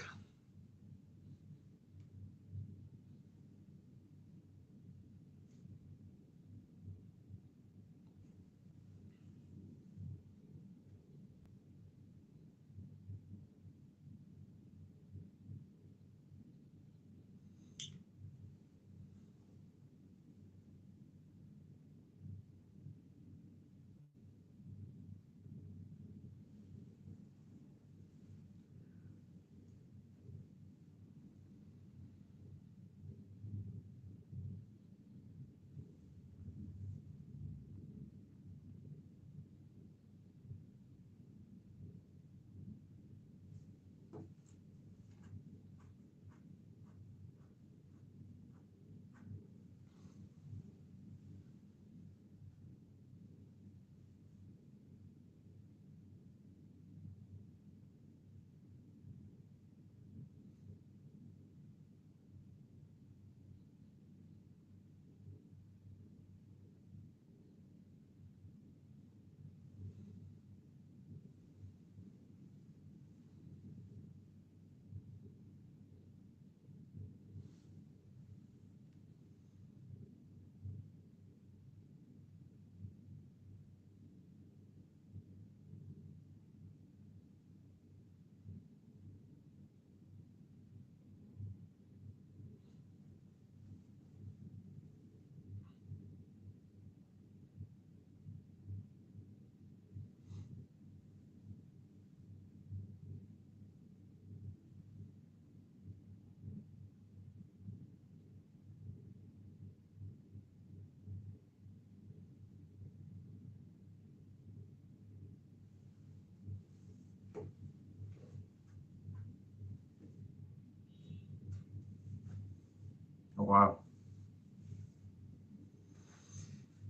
Wow.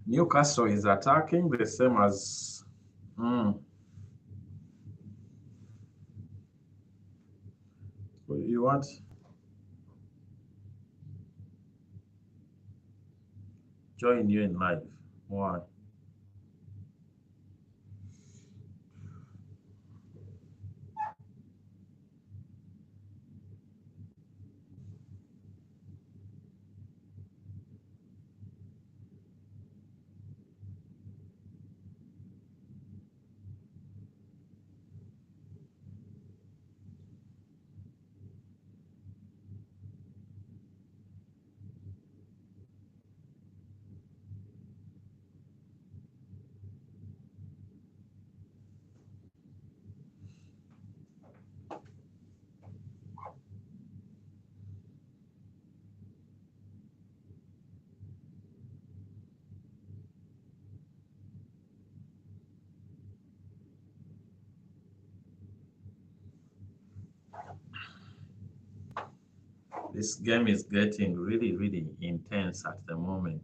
Newcastle is attacking the same as. Hmm. You want? Join you in life. Why? This game is getting really, really intense at the moment.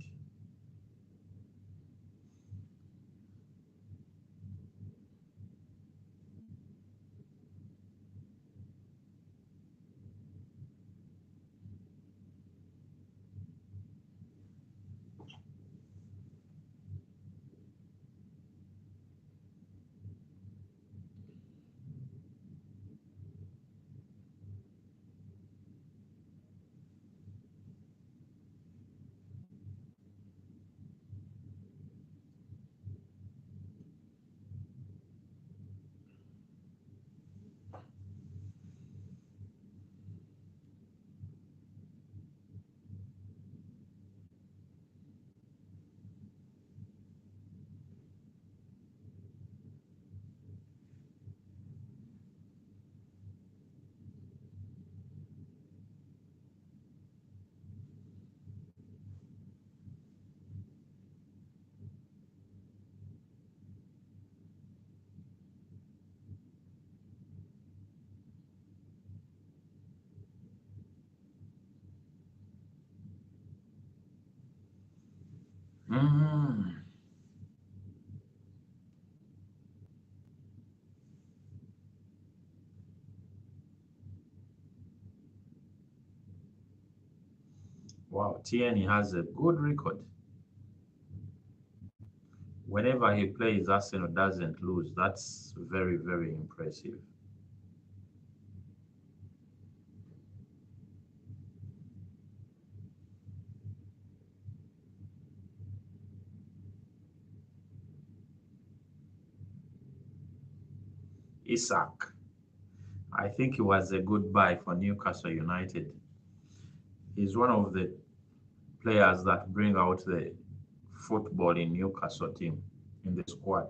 Mm. Wow, Tierney has a good record. Whenever he plays, Arsenal doesn't lose. That's very, very impressive. Isak, I think he was a good buy for Newcastle United. He's one of the players that bring out the football in Newcastle team in the squad.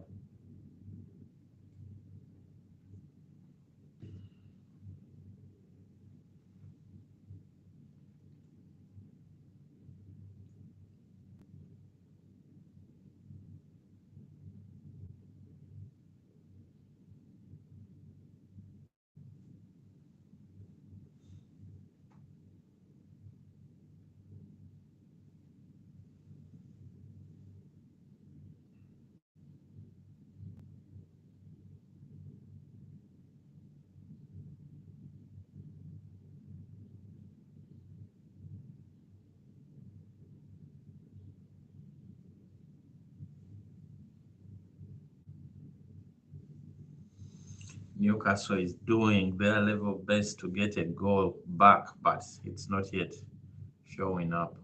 Newcastle is doing their level best to get a goal back, but it's not yet showing up.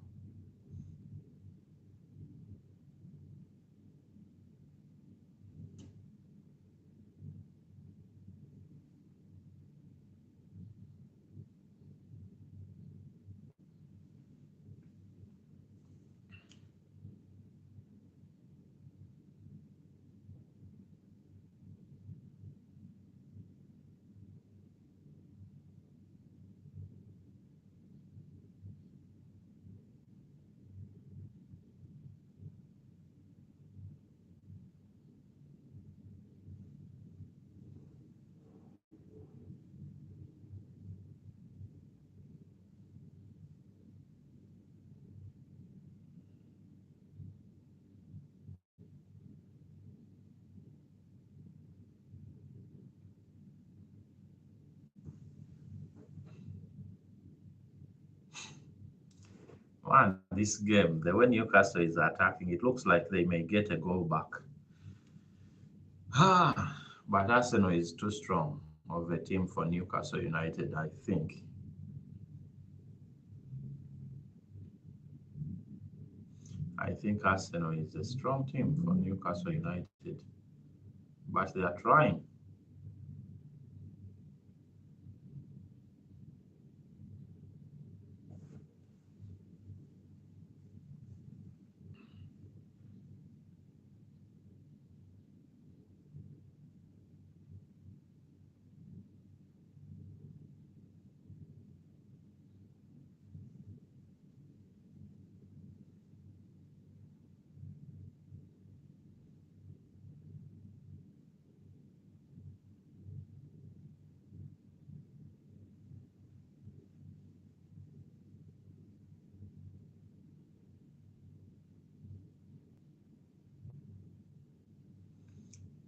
Man, this game, the way Newcastle is attacking, it looks like they may get a goal back. But Arsenal is too strong of a team for Newcastle United, I think. I think Arsenal is a strong team for Newcastle United, but they are trying.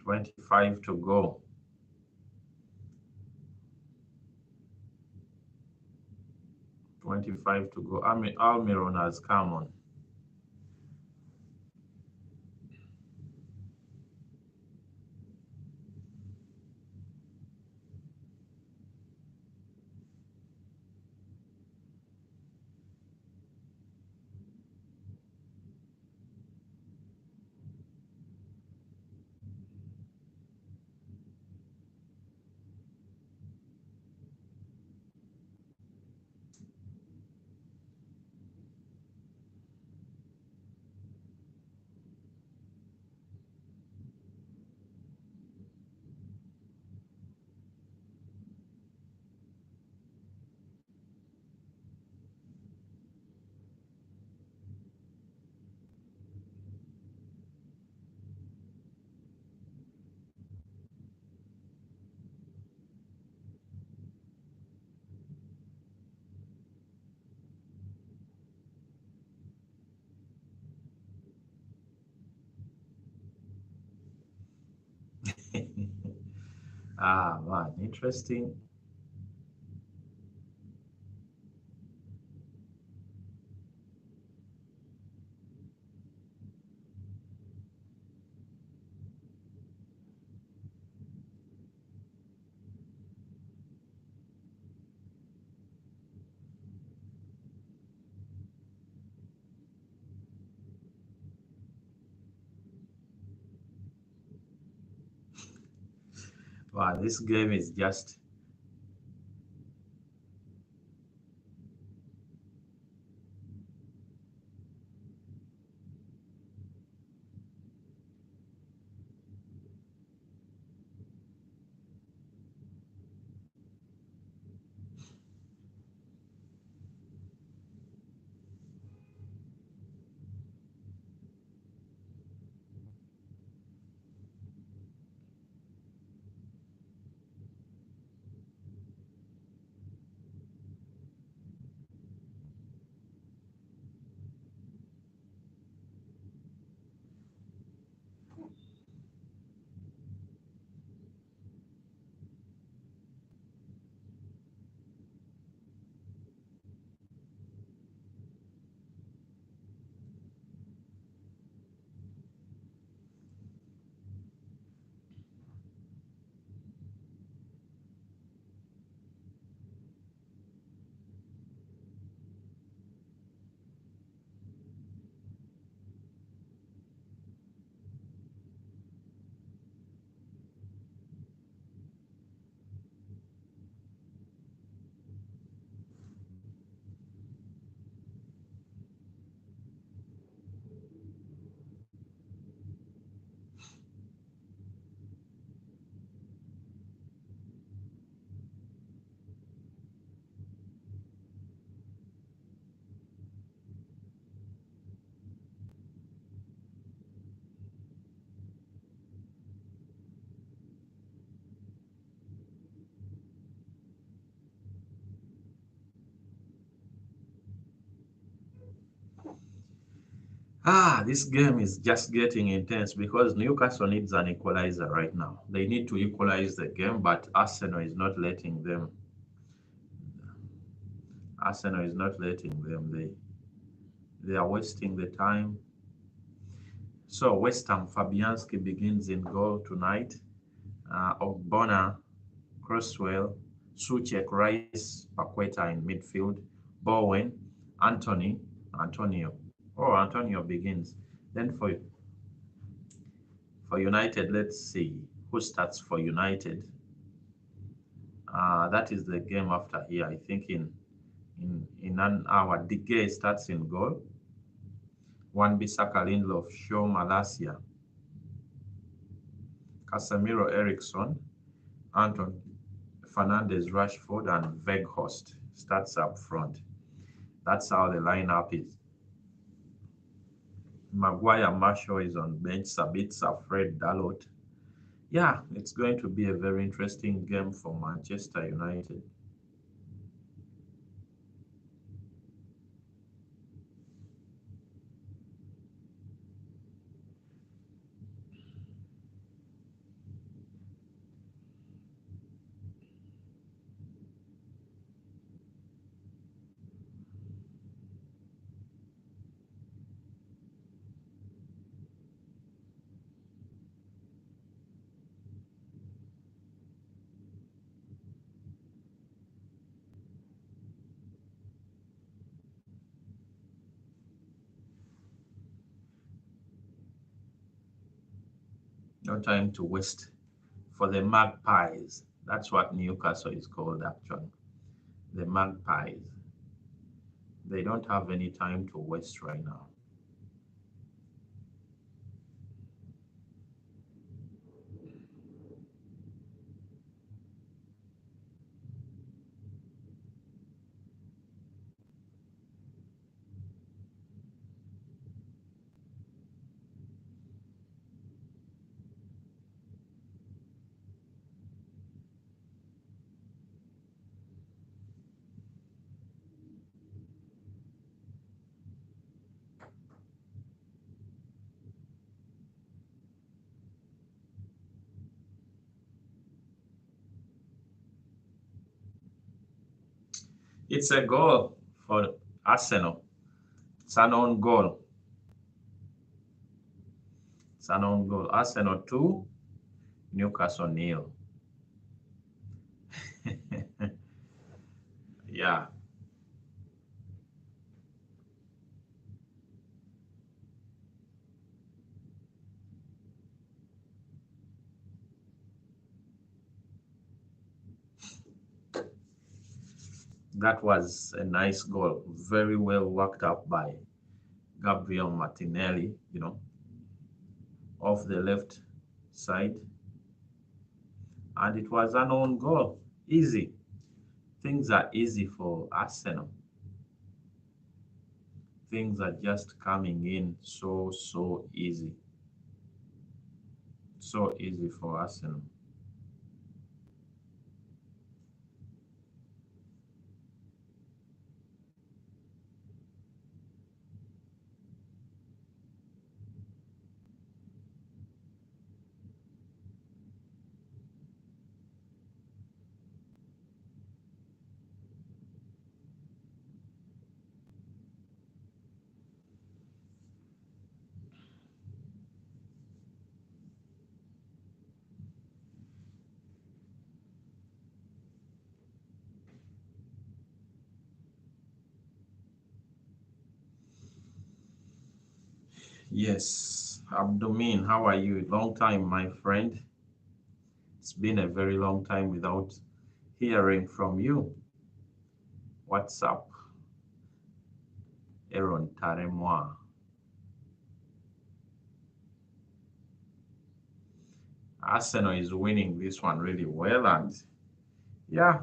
25 to go. 25 to go. Almiron has come on. Man, interesting. Wow, this game is just. This game is just getting intense because Newcastle needs an equalizer right now. They need to equalize the game, but Arsenal is not letting them. Arsenal is not letting them. They are wasting the time. So West Ham, Fabianski begins in goal tonight. Ogbonna, Crosswell, Suchek, Rice, Paqueta in midfield, Bowen, Anthony, Antonio. Oh, Antonio begins. Then for United, let's see who starts for United. That is the game after here. I think in an hour, De Gea starts in goal. Wan-Bissaka, Lindelof, Shaw, Malacia, Casemiro, Eriksson, Anton, Fernandez, Rashford, and Weghorst starts up front. That's how the lineup is. Maguire, Marshall is on bench. Sabitzer, Fred, Dalot. Yeah, it's going to be a very interesting game for Manchester United. No time to waste for the Magpies. That's what Newcastle is called, actually. The Magpies. They don't have any time to waste right now. It's a goal for Arsenal. It's an own goal. It's an own goal. Arsenal 2, Newcastle nil. Yeah, that was a nice goal. Very well worked up by Gabriel Martinelli, off the left side. And it was an own goal. Easy. Things are easy for Arsenal. Things are just coming in so easy. So easy for Arsenal. Yes, Abdomin, how are you? Long time, my friend. It's been a very long time without hearing from you. What's up? Aaron Taremois. Arsenal is winning this one really well. And yeah,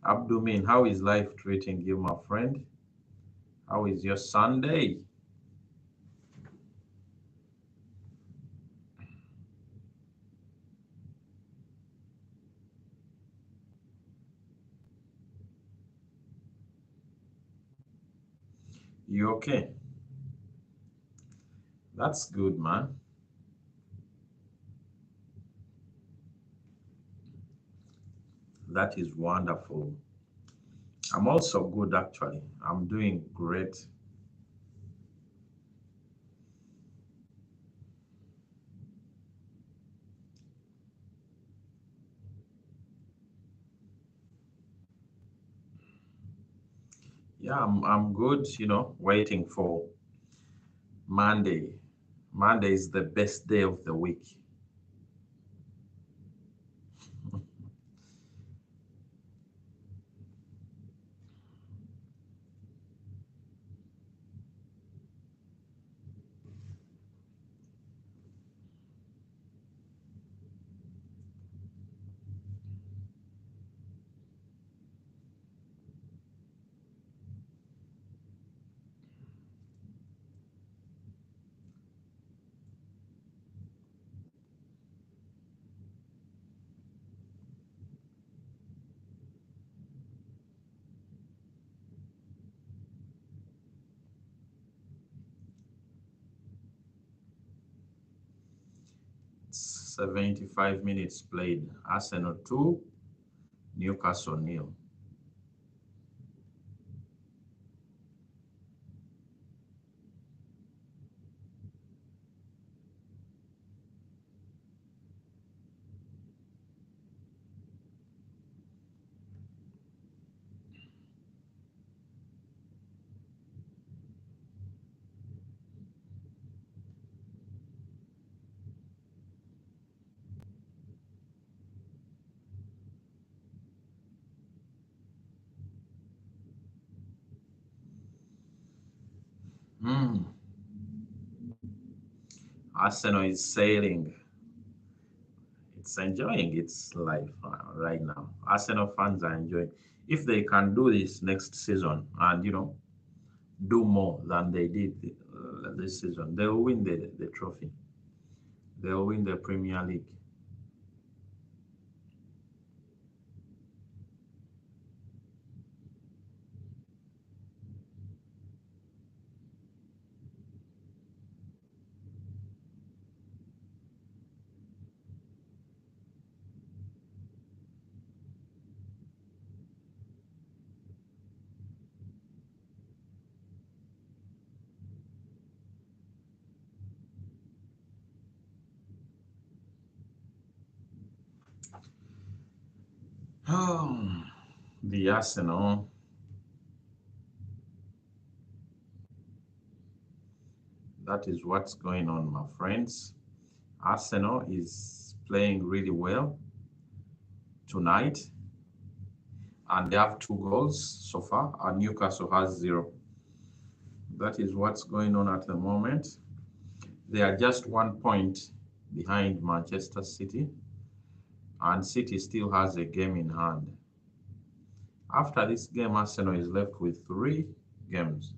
Abdomin, how is life treating you, my friend? How is your Sunday? You okay? That's good, man. That is wonderful. I'm also good actually. I'm doing great. Yeah, I'm good, waiting for Monday. Monday is the best day of the week. 75 minutes played. Arsenal 2, Newcastle nil. Hmm. Arsenal is sailing. It's enjoying its life right now. Arsenal fans are enjoying. If they can do this next season and do more than they did this season, they'll win the trophy. They'll win the Premier League. Oh, the Arsenal. That is what's going on, my friends. Arsenal is playing really well tonight, and they have 2 goals so far, and Newcastle has 0. That is what's going on at the moment. They are just 1 point behind Manchester City, and City still has a game in hand. After this game, Arsenal is left with 3 games.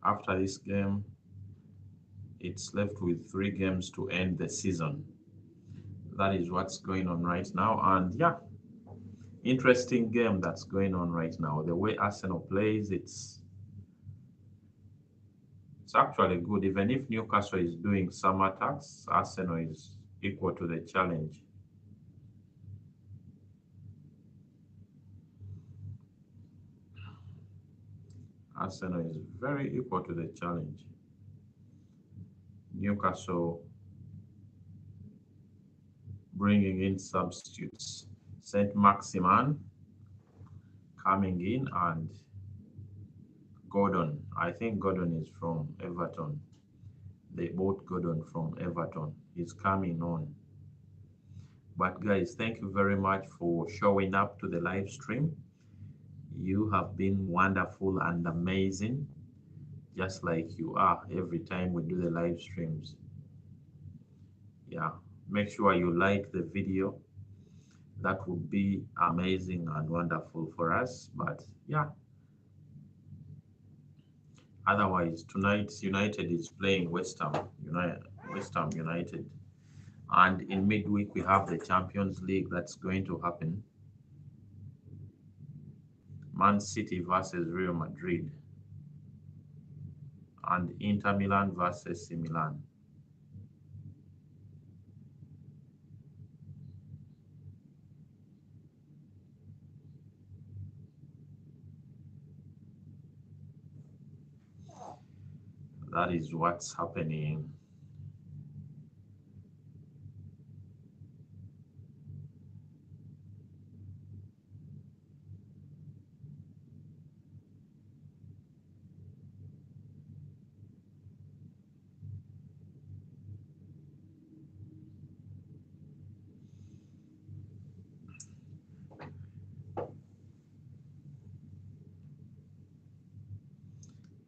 After this game, it's left with 3 games to end the season. That is what's going on right now. And yeah, interesting game that's going on right now. The way Arsenal plays, it's actually good. Even if Newcastle is doing some attacks, Arsenal is equal to the challenge. Arsenal is very equal to the challenge. Newcastle bringing in substitutes. Saint Maximan coming in, and Gordon. I think Gordon is from Everton. They bought Gordon from Everton. He's coming on. But guys, thank you very much for showing up to the live stream. You have been wonderful and amazing, just like you are every time we do the live streams. Yeah, make sure you like the video. That would be amazing and wonderful for us. But yeah, otherwise tonight United is playing West Ham United. And in midweek we have the Champions League that's going to happen. Man City versus Real Madrid, and Inter Milan versus AC Milan. that is what's happening.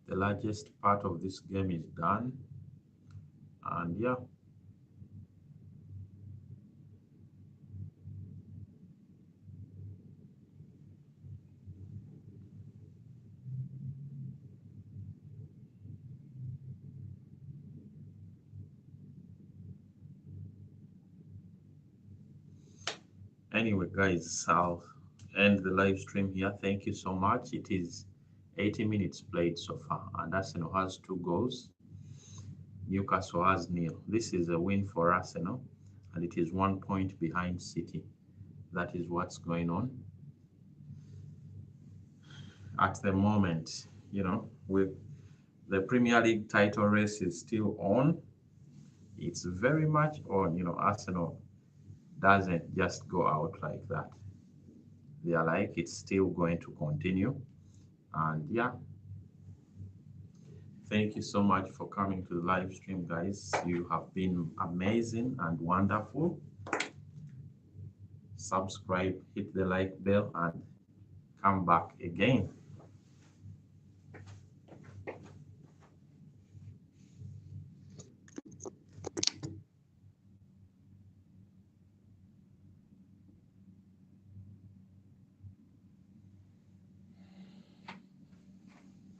The largest part of this game is done, and yeah. Anyway, guys, I'll end the live stream here. Thank you so much. It is 80 minutes played so far, and Arsenal has 2 goals. Newcastle has nil. This is a win for Arsenal, and it is 1 point behind City. That is what's going on at the moment. With the Premier League title race is still on. It's very much on. Arsenal doesn't just go out like that. They are like, it's still going to continue. And yeah, thank you so much for coming to the live stream, guys. You have been amazing and wonderful. Subscribe, hit the like bell, and come back again.